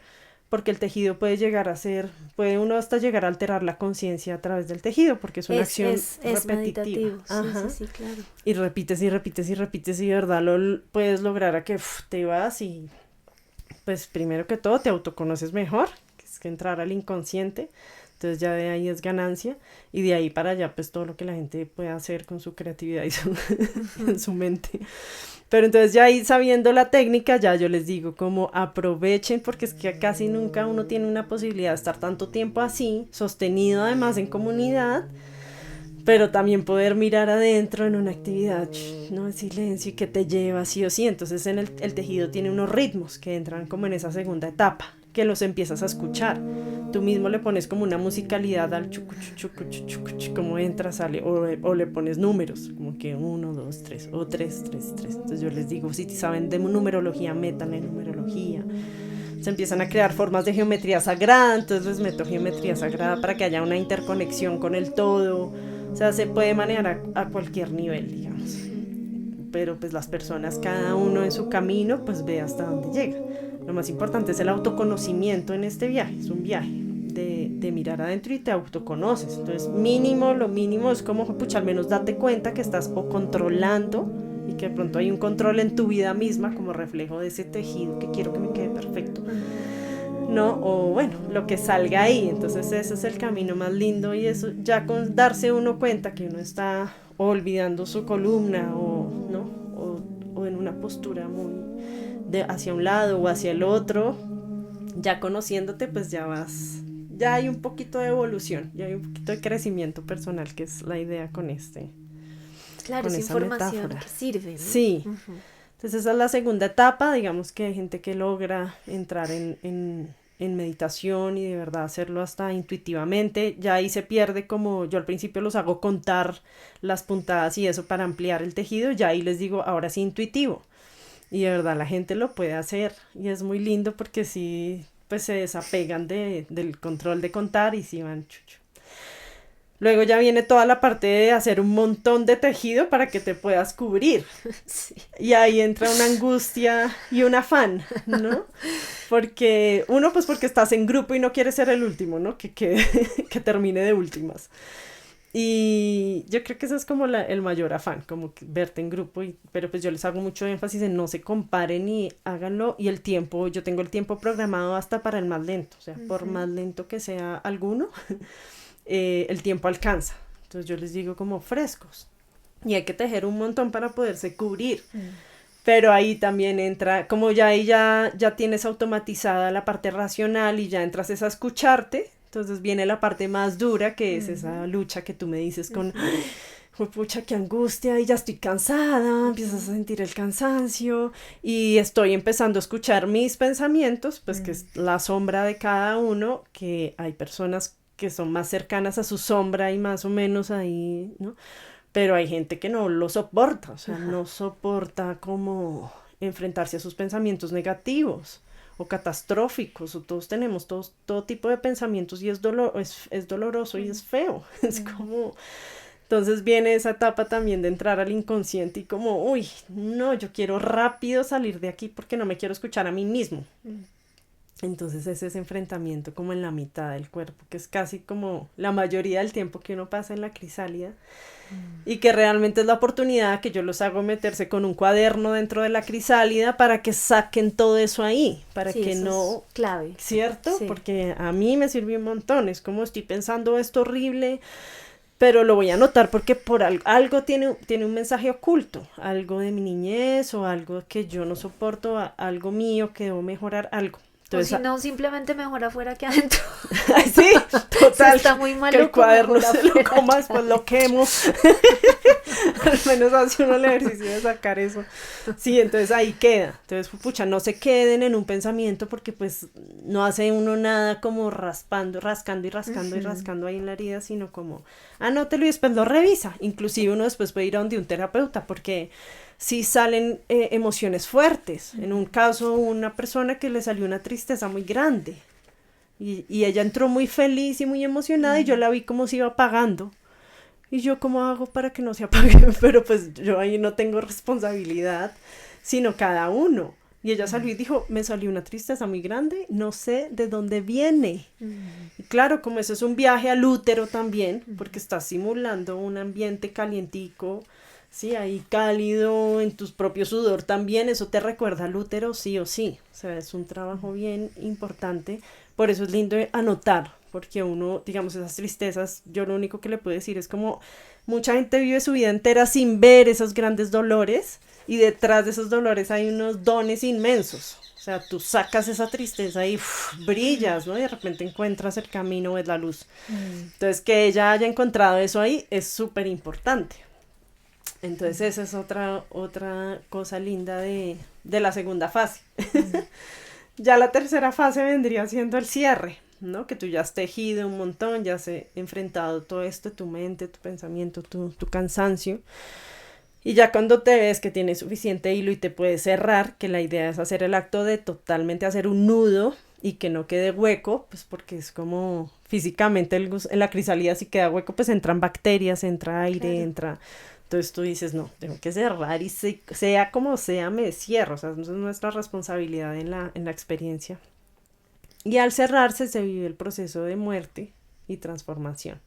porque el tejido puede uno hasta llegar a alterar la conciencia a través del tejido, porque es una acción repetitiva. Sí, claro. Y repites y repites y repites y de verdad lo puedes lograr a que te vas y pues primero que todo te autoconoces mejor, que es que entrar al inconsciente, entonces ya de ahí es ganancia y de ahí para allá pues todo lo que la gente puede hacer con su creatividad y en su mente. Pero entonces ya ahí sabiendo la técnica, ya yo les digo como aprovechen porque es que casi nunca uno tiene una posibilidad de estar tanto tiempo así, sostenido además en comunidad, pero también poder mirar adentro en una actividad, ¿no? En silencio y que te lleva sí o sí. Entonces el tejido tiene unos ritmos que entran como en esa segunda etapa, que los empiezas a escuchar. Tú mismo le pones como una musicalidad al chucu, chucu, chucu, chucu, como entra, sale, o le pones números, como que 1, 2, 3, o 3, 3, 3. Entonces yo les digo, si saben de numerología, métanle numerología. Se empiezan a crear formas de geometría sagrada, entonces les meto geometría sagrada para que haya una interconexión con el todo. O sea, se puede manejar a cualquier nivel, digamos. Pero pues las personas, cada uno en su camino, pues ve hasta dónde llega. Lo más importante es el autoconocimiento en este viaje. Es un viaje de mirar adentro y te autoconoces. Entonces, lo mínimo es como, pucha, al menos date cuenta que estás o controlando y que de pronto hay un control en tu vida misma como reflejo de ese tejido que quiero que me quede perfecto, ¿no? O bueno, lo que salga ahí. Entonces ese es el camino más lindo y eso ya con darse uno cuenta que uno está olvidando su columna ¿no? o en una postura muy hacia un lado o hacia el otro, ya conociéndote pues ya vas ya hay un poquito de evolución, ya hay un poquito de crecimiento personal, que es la idea con Claro, con es esa información metáfora. que sirve, ¿no? Sí. Uh-huh. Entonces esa es la segunda etapa, digamos que hay gente que logra entrar en meditación y de verdad hacerlo hasta intuitivamente, ya ahí se pierde, como yo al principio los hago contar las puntadas y eso para ampliar el tejido, ya ahí les digo ahora sí intuitivo, y de verdad la gente lo puede hacer y es muy lindo porque sí, pues se desapegan del control de contar y sí van chucho. Luego ya viene toda la parte de hacer un montón de tejido para que te puedas cubrir. Sí. Y ahí entra una angustia y un afán, ¿no? Porque uno, pues porque estás en grupo y no quieres ser el último, ¿no? Que termine de últimas. Y yo creo que ese es como el mayor afán, como que verte en grupo, pero pues yo les hago mucho énfasis en no se comparen y háganlo, y el tiempo, yo tengo el tiempo programado hasta para el más lento, o sea, por más lento que sea alguno, el tiempo alcanza. Entonces yo les digo como frescos. Y hay que tejer un montón para poderse cubrir. Pero ahí también entra, como ya ahí ya tienes automatizada la parte racional y ya entras es a escucharte. Entonces viene la parte más dura, que es esa lucha que tú me dices con, pucha, qué angustia, y ya estoy cansada, empiezas a sentir el cansancio, y estoy empezando a escuchar mis pensamientos, pues que es la sombra de cada uno, que hay personas que son más cercanas a su sombra y más o menos ahí, ¿no? Pero hay gente que no lo soporta, o sea, no soporta como enfrentarse a sus pensamientos negativos o catastróficos, o todos tenemos todo tipo de pensamientos y es doloroso y es feo, es como... Entonces viene esa etapa también de entrar al inconsciente y como, uy, no, yo quiero rápido salir de aquí porque no me quiero escuchar a mí mismo. Entonces ese enfrentamiento como en la mitad del cuerpo, que es casi como la mayoría del tiempo que uno pasa en la crisálida, y que realmente es la oportunidad que yo los hago meterse con un cuaderno dentro de la crisálida para que saquen todo eso ahí, para que eso no... es clave. ¿Cierto? Sí. Porque a mí me sirvió un montón, es como estoy pensando esto horrible, pero lo voy a anotar porque por algo tiene un mensaje oculto, algo de mi niñez o algo que yo no soporto, algo mío que debo mejorar, algo. Entonces, o si no, simplemente mejor afuera que adentro. Sí, total. Si está muy maluco, que el cuaderno mejor se lo afuera. coma, después lo quemo. Al menos hace uno el ejercicio de sacar eso. Sí, entonces ahí queda. Entonces, pucha, no se queden en un pensamiento porque pues no hace uno nada como rascando y rascando ahí en la herida, sino como anótelo y después lo revisa. Inclusive uno después puede ir a donde un terapeuta porque sí salen emociones fuertes. En un caso, una persona que le salió una tristeza muy grande y ella entró muy feliz y muy emocionada y yo la vi como se iba apagando. Y yo, ¿cómo hago para que no se apague? Pero pues yo ahí no tengo responsabilidad, sino cada uno. Y ella salió y dijo, me salió una tristeza muy grande, no sé de dónde viene. Y claro, como eso es un viaje al útero también, porque estás simulando un ambiente calientico, sí, ahí cálido, en tu propio sudor también, eso te recuerda al útero sí o sí. O sea, es un trabajo bien importante, por eso es lindo anotar, porque uno, digamos, esas tristezas, yo lo único que le puedo decir es como mucha gente vive su vida entera sin ver esos grandes dolores, y detrás de esos dolores hay unos dones inmensos. O sea, tú sacas esa tristeza y brillas, ¿no? Y de repente encuentras el camino, ves la luz. Entonces, que ella haya encontrado eso ahí es súper importante. Entonces esa es otra cosa linda de la segunda fase. Ya la tercera fase vendría siendo el cierre, ¿no? Que tú ya has tejido un montón, ya has enfrentado todo esto, tu mente, tu pensamiento, tu cansancio. Y ya cuando te ves que tienes suficiente hilo y te puedes cerrar, que la idea es hacer el acto de totalmente hacer un nudo y que no quede hueco, pues porque es como físicamente en la crisálida si queda hueco, pues entran bacterias, entra aire, claro. Entra... Entonces tú dices, no, tengo que cerrar y sea como sea, me cierro. O sea, es nuestra responsabilidad en la experiencia. Y al cerrarse se vive el proceso de muerte y transformación,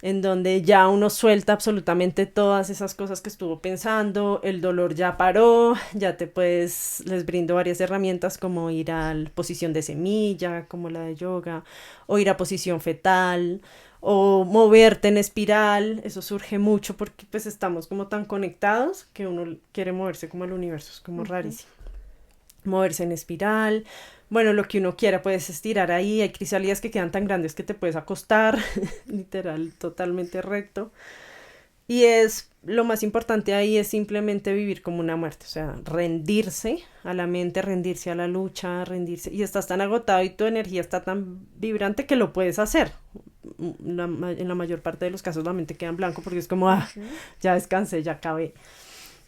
en donde ya uno suelta absolutamente todas esas cosas que estuvo pensando, el dolor ya paró, ya les brindo varias herramientas como ir a la posición de semilla, como la de yoga, o ir a posición fetal, o moverte en espiral. Eso surge mucho porque pues estamos como tan conectados que uno quiere moverse como el universo, es como rarísimo. moverse en espiral. Bueno, lo que uno quiera, puedes estirar ahí. Hay crisálidas que quedan tan grandes que te puedes acostar, literal, totalmente recto. Y es lo más importante ahí es simplemente vivir como una muerte, o sea, rendirse a la mente, rendirse a la lucha, rendirse. Y estás tan agotado y tu energía está tan vibrante que lo puedes hacer. En la mayor parte de los casos la mente queda en blanco porque es como, ya descansé, ya acabé.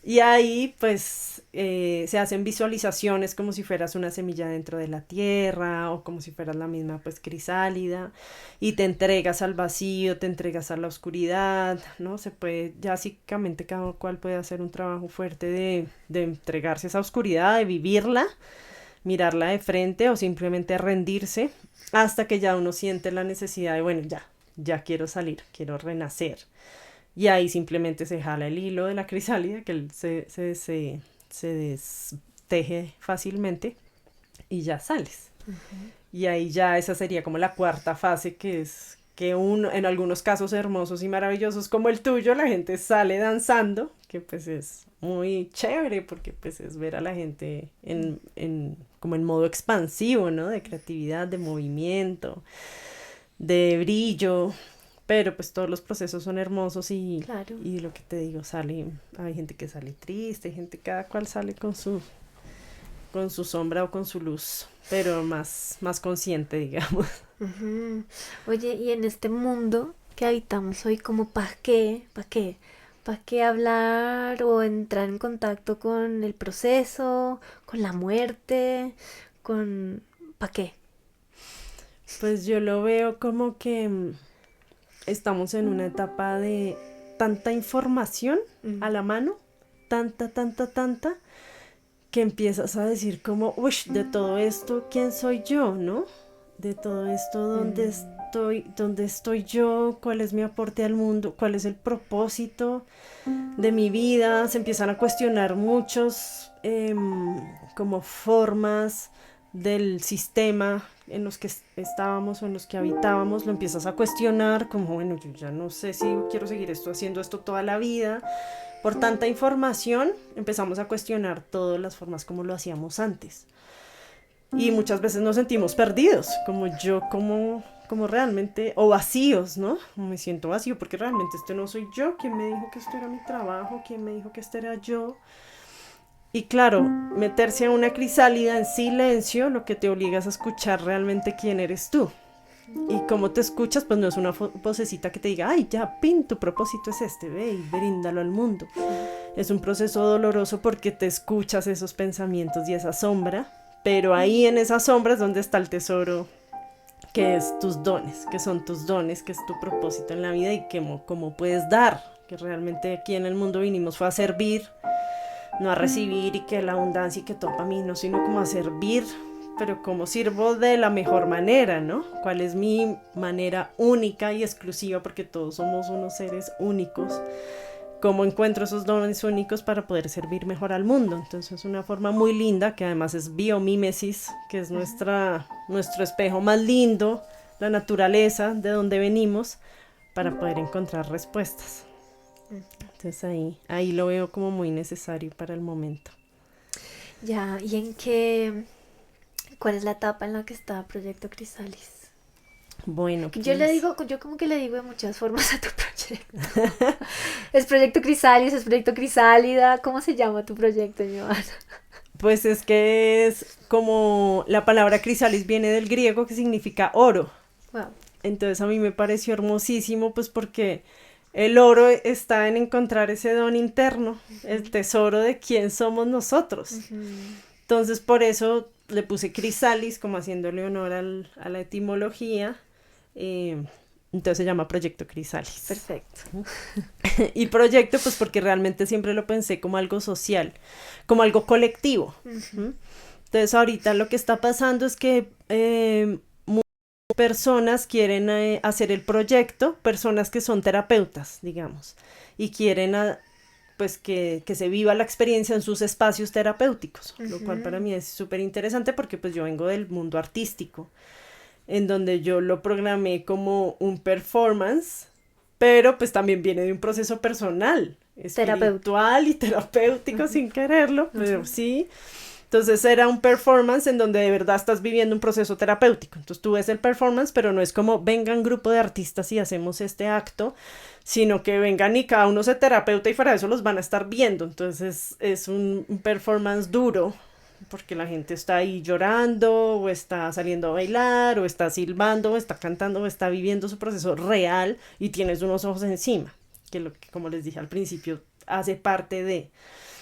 Y ahí pues se hacen visualizaciones como si fueras una semilla dentro de la tierra o como si fueras la misma pues crisálida y te entregas al vacío, te entregas a la oscuridad, ¿no? Se puede, ya básicamente cada cual puede hacer un trabajo fuerte de entregarse a esa oscuridad, de vivirla, mirarla de frente o simplemente rendirse hasta que ya uno siente la necesidad de, bueno, ya quiero salir, quiero renacer. Y ahí simplemente se jala el hilo de la crisálida, que se desteje fácilmente y ya sales. Y ahí ya esa sería como la cuarta fase, que es que uno, en algunos casos hermosos y maravillosos como el tuyo, la gente sale danzando, que pues es muy chévere porque pues es ver a la gente como en modo expansivo, ¿no? De creatividad, de movimiento, de brillo. Pero pues todos los procesos son hermosos Claro. y lo que te digo, hay gente que sale triste, hay gente, cada cual sale con su sombra o con su luz, pero más consciente, digamos. Ujú. Oye, y en este mundo que habitamos hoy, como ¿para qué? ¿Para qué? ¿Para qué hablar o entrar en contacto con el proceso, con la muerte, con... ¿Para qué? Pues yo lo veo como que estamos en una etapa de tanta información a la mano, tanta, que empiezas a decir como, uy, de todo esto, ¿quién soy yo, no? De todo esto, dónde estoy yo, cuál es mi aporte al mundo, cuál es el propósito de mi vida. Se empiezan a cuestionar muchos como formas del sistema en los que estábamos o en los que habitábamos, lo empiezas a cuestionar como, bueno, yo ya no sé si quiero seguir haciendo esto toda la vida. Por tanta información empezamos a cuestionar todas las formas como lo hacíamos antes. Y muchas veces nos sentimos perdidos, como realmente, o vacíos, ¿no? Me siento vacío porque realmente este no soy yo. ¿Quién me dijo que esto era mi trabajo? ¿Quién me dijo que este era yo? Y claro, meterse a una crisálida en silencio lo que te obligas a escuchar realmente quién eres tú. Y cómo te escuchas, pues no es una vocecita que te diga, ay, ya, tu propósito es este, ve y bríndalo al mundo. Es un proceso doloroso porque te escuchas esos pensamientos y esa sombra, pero ahí en esa sombra es donde está el tesoro, que es tus dones, que son tus dones, que es tu propósito en la vida y cómo puedes dar, que realmente aquí en el mundo vinimos fue a servir, no a recibir y que la abundancia y que todo para mí, no, sino como a servir, pero cómo sirvo de la mejor manera, ¿no? ¿Cuál es mi manera única y exclusiva? Porque todos somos unos seres únicos. ¿Cómo encuentro esos dones únicos para poder servir mejor al mundo? Entonces es una forma muy linda, que además es biomímesis, que es nuestro espejo más lindo, la naturaleza, de donde venimos, para poder encontrar respuestas. Entonces ahí lo veo como muy necesario para el momento. Ya, ¿y en qué? ¿Cuál es la etapa en la que está Proyecto Crisalis? Bueno, pues... Yo como que le digo de muchas formas a tu proyecto. ¿Es Proyecto Crisalis? ¿Es Proyecto Crisálida? ¿Cómo se llama tu proyecto, Joana? Pues es que es como la palabra crisalis viene del griego que significa oro. Wow. Entonces a mí me pareció hermosísimo pues porque el oro está en encontrar ese don interno, el tesoro de quién somos nosotros. Entonces por eso le puse crisalis como haciéndole honor a la etimología. Entonces se llama Proyecto Crisalis. Perfecto. Y proyecto pues porque realmente siempre lo pensé como algo social, como algo colectivo. Entonces ahorita lo que está pasando es que muchas personas quieren hacer el proyecto, personas que son terapeutas, digamos, y quieren pues que se viva la experiencia en sus espacios terapéuticos, lo cual para mí es súper interesante porque pues yo vengo del mundo artístico, en donde yo lo programé como un performance, pero pues también viene de un proceso personal, espiritual y terapéutico sin quererlo, pero sí. Entonces era un performance en donde de verdad estás viviendo un proceso terapéutico. Entonces tú ves el performance, pero no es como vengan grupo de artistas y hacemos este acto, sino que vengan y cada uno se terapeuta y fuera de eso los van a estar viendo. Entonces es un performance duro, porque la gente está ahí llorando, o está saliendo a bailar, o está silbando, o está cantando, o está viviendo su proceso real y tienes unos ojos encima, que lo que, como les dije al principio, hace parte de.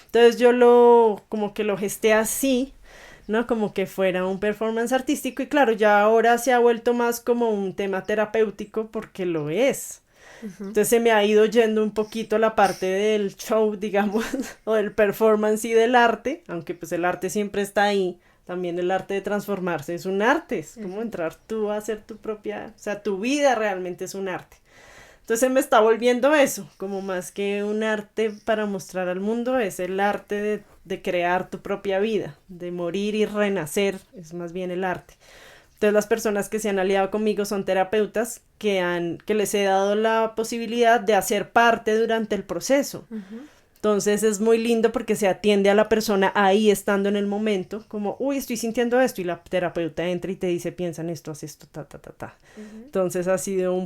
Entonces yo como que lo gesté así, ¿no? Como que fuera un performance artístico y claro, ya ahora se ha vuelto más como un tema terapéutico porque lo es. Entonces se me ha ido yendo un poquito la parte del show, digamos, o del performance y del arte, aunque pues el arte siempre está ahí, también el arte de transformarse es un arte, es como entrar tú a hacer tu propia, o sea, tu vida realmente es un arte. Entonces me está volviendo eso, como más que un arte para mostrar al mundo, es el arte de crear tu propia vida, de morir y renacer, es más bien el arte. Entonces las personas que se han aliado conmigo son terapeutas que les he dado la posibilidad de hacer parte durante el proceso. Entonces es muy lindo porque se atiende a la persona ahí estando en el momento, como, uy, estoy sintiendo esto, y la terapeuta entra y te dice, piensa en esto, haz esto, ta, ta, ta, ta. Entonces ha sido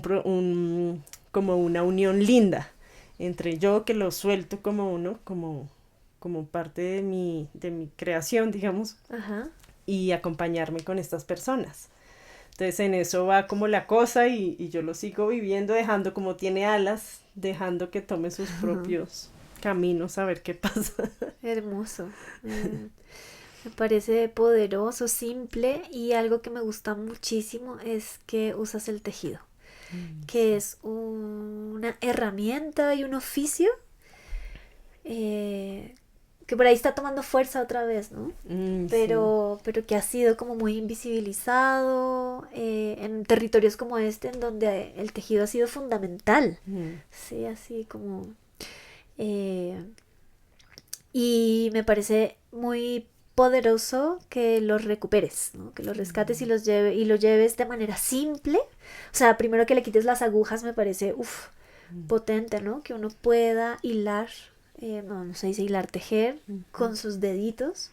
como una unión linda entre yo que lo suelto como uno, como parte de mi creación, digamos, y acompañarme con estas personas. Entonces en eso va como la cosa y yo lo sigo viviendo, dejando como tiene alas, dejando que tome sus propios caminos a ver qué pasa. Hermoso. Me parece poderoso, simple, y algo que me gusta muchísimo es que usas el tejido, que es una herramienta y un oficio que por ahí está tomando fuerza otra vez, ¿no? Pero que ha sido como muy invisibilizado en territorios como este, en donde el tejido ha sido fundamental, sí, así como... y me parece muy poderoso que los recuperes, ¿no? Que los rescates y lo lleves de manera simple. O sea, primero que le quites las agujas me parece potente, ¿no? Que uno pueda hilar, no se dice hilar, tejer con sus deditos.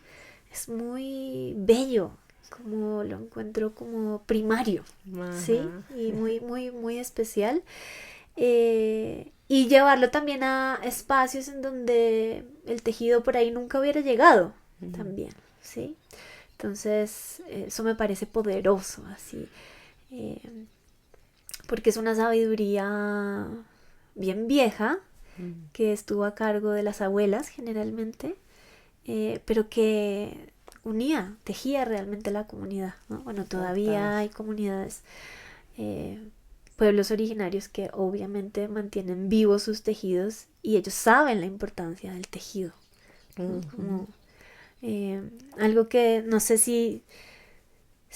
Es muy bello, como lo encuentro como primario, ¿sí? Y muy, muy, muy especial. Y llevarlo también a espacios en donde el tejido por ahí nunca hubiera llegado también, ¿sí? Entonces, eso me parece poderoso, así, porque es una sabiduría bien vieja, que estuvo a cargo de las abuelas generalmente, pero que tejía realmente la comunidad, ¿no? Bueno, todavía hay comunidades, pueblos originarios que obviamente mantienen vivos sus tejidos y ellos saben la importancia del tejido, ¿no? Como, algo que no sé si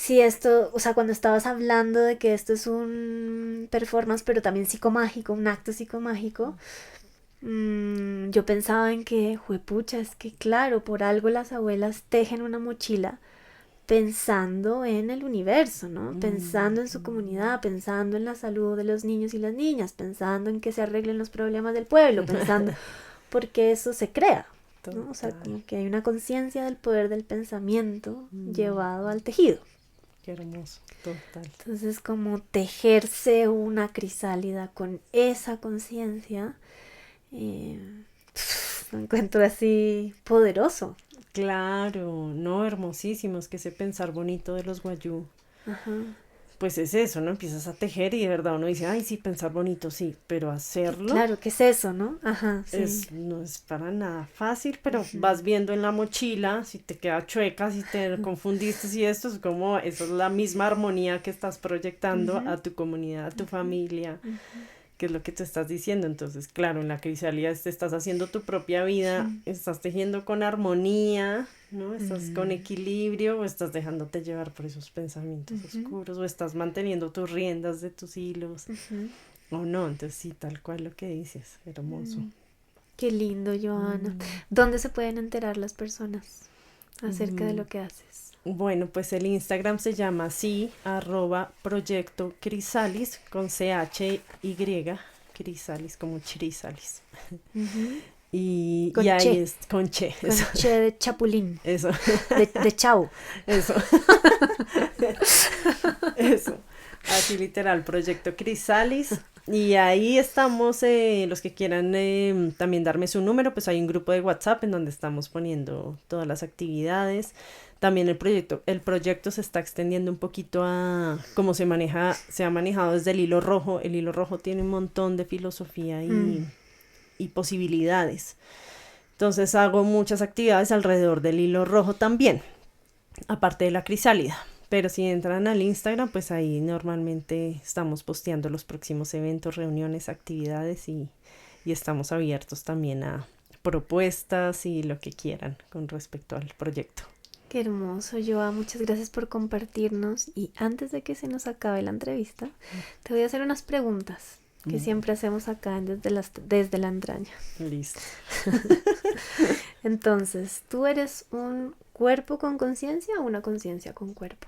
esto, o sea, cuando estabas hablando de que esto es un performance pero también psicomágico, un acto psicomágico, yo pensaba en que, juepucha, es que claro, por algo las abuelas tejen una mochila pensando en el universo, ¿no? Pensando en su comunidad, pensando en la salud de los niños y las niñas, pensando en que se arreglen los problemas del pueblo, pensando, porque eso se crea, ¿no? O sea, como que hay una conciencia del poder del pensamiento llevado al tejido. Qué hermoso, total. Entonces, como tejerse una crisálida con esa conciencia, lo encuentro así poderoso. Claro, no, hermosísimos, que ese pensar bonito de los guayú. Pues es eso, ¿no? Empiezas a tejer y de verdad uno dice, ay, sí, pensar bonito, sí, pero hacerlo... Claro, ¿qué es eso, no? Sí. No es para nada fácil, pero vas viendo en la mochila, si te queda chueca, si te confundiste, si esto es como, eso es la misma armonía que estás proyectando a tu comunidad, a tu familia, que es lo que te estás diciendo. Entonces, claro, en la crisálida te estás haciendo tu propia vida, estás tejiendo con armonía, ¿no? Estás con equilibrio, o estás dejándote llevar por esos pensamientos oscuros, o estás manteniendo tus riendas de tus hilos, o no. Entonces, sí, tal cual lo que dices, hermoso. Qué lindo, Joana. ¿Dónde se pueden enterar las personas acerca de lo que haces? Bueno, pues el Instagram se llama así, @Proyecto Chrysalis, con CHY, Chrysalis como Chrysalis. Con y ahí che. es con che. Con Eso. che de chapulín. Eso. De chavo. Eso. Eso. Así literal, Proyecto Crisalis. Y ahí estamos, los que quieran también darme su número, pues hay un grupo de WhatsApp en donde estamos poniendo todas las actividades. También el proyecto se está extendiendo un poquito a cómo se ha manejado desde el hilo rojo. El hilo rojo tiene un montón de filosofía y posibilidades. Entonces hago muchas actividades alrededor del hilo rojo también, aparte de la crisálida. Pero si entran al Instagram, pues ahí normalmente estamos posteando los próximos eventos, reuniones, actividades y estamos abiertos también a propuestas y lo que quieran con respecto al proyecto. Qué hermoso, Joa. Muchas gracias por compartirnos. Y antes de que se nos acabe la entrevista, te voy a hacer unas preguntas que siempre hacemos acá desde la entraña. Listo. Entonces, ¿tú eres un cuerpo con conciencia o una conciencia con cuerpo?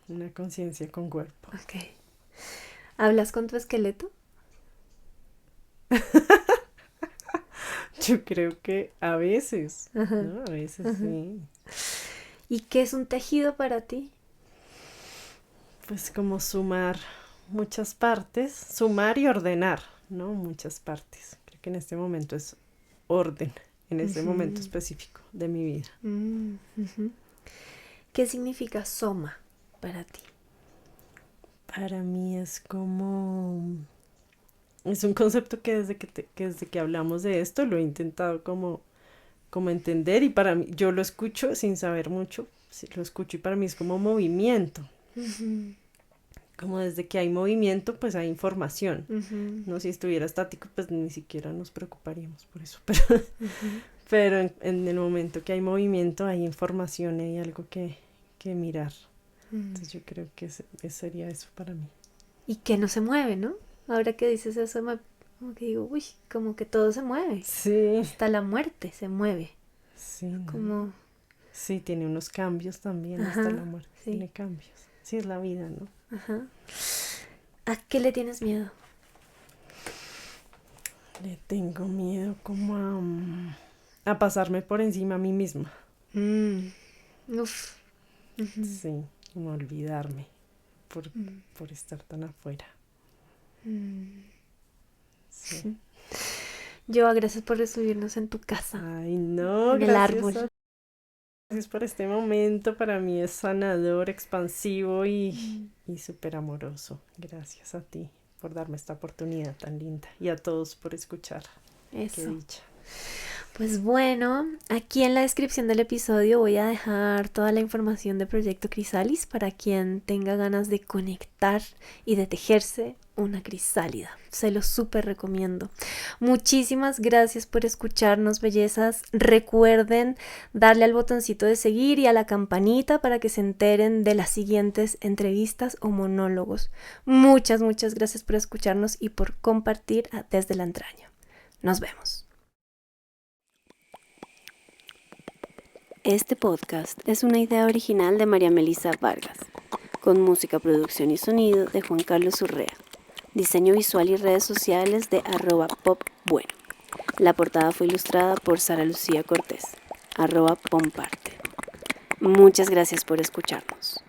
Una conciencia con cuerpo. Ok. ¿Hablas con tu esqueleto? Yo creo que a veces, Ajá. ¿no? A veces sí. ¿Y qué es un tejido para ti? Pues como sumar muchas partes, sumar y ordenar, ¿no? Muchas partes. Creo que en este momento es orden, en este momento específico de mi vida. ¿Qué significa soma para ti? Para mí es como... Es un concepto que desde que hablamos de esto lo he intentado como entender y para mí, yo lo escucho sin saber mucho, sí, lo escucho y para mí es como movimiento. Como desde que hay movimiento, pues hay información. No, si estuviera estático, pues ni siquiera nos preocuparíamos por eso. Pero en el momento que hay movimiento, hay información, hay algo que mirar. Entonces yo creo que sería eso para mí. Y que no se mueve, ¿no? Ahora que dices eso, como que digo, uy, como que todo se mueve. Sí. Hasta la muerte se mueve. Sí. Como... Sí, tiene unos cambios también, Ajá, hasta la muerte sí. tiene cambios. Sí, es la vida, ¿no? Ajá. ¿A qué le tienes miedo? Le tengo miedo como a pasarme por encima a mí misma. Uf. Sí, como a olvidarme por estar tan afuera. Sí. Joa, gracias por recibirnos en tu casa. Ay, no, En el gracias árbol. Gracias por este momento. Para mí es sanador, expansivo y súper amoroso. Gracias a ti por darme esta oportunidad tan linda y a todos por escuchar. Eso. Qué dicha. Pues bueno, aquí en la descripción del episodio voy a dejar toda la información de Proyecto Crisalis para quien tenga ganas de conectar y de tejerse una crisálida. Se lo súper recomiendo. Muchísimas gracias por escucharnos, bellezas. Recuerden darle al botoncito de seguir y a la campanita para que se enteren de las siguientes entrevistas o monólogos. Muchas gracias por escucharnos y por compartir desde la entraña. Nos vemos. Este podcast es una idea original de María Melissa Vargas, con música, producción y sonido de Juan Carlos Urrea, diseño visual y redes sociales de @popbueno. La portada fue ilustrada por Sara Lucía Cortés, @pomparte. Muchas gracias por escucharnos.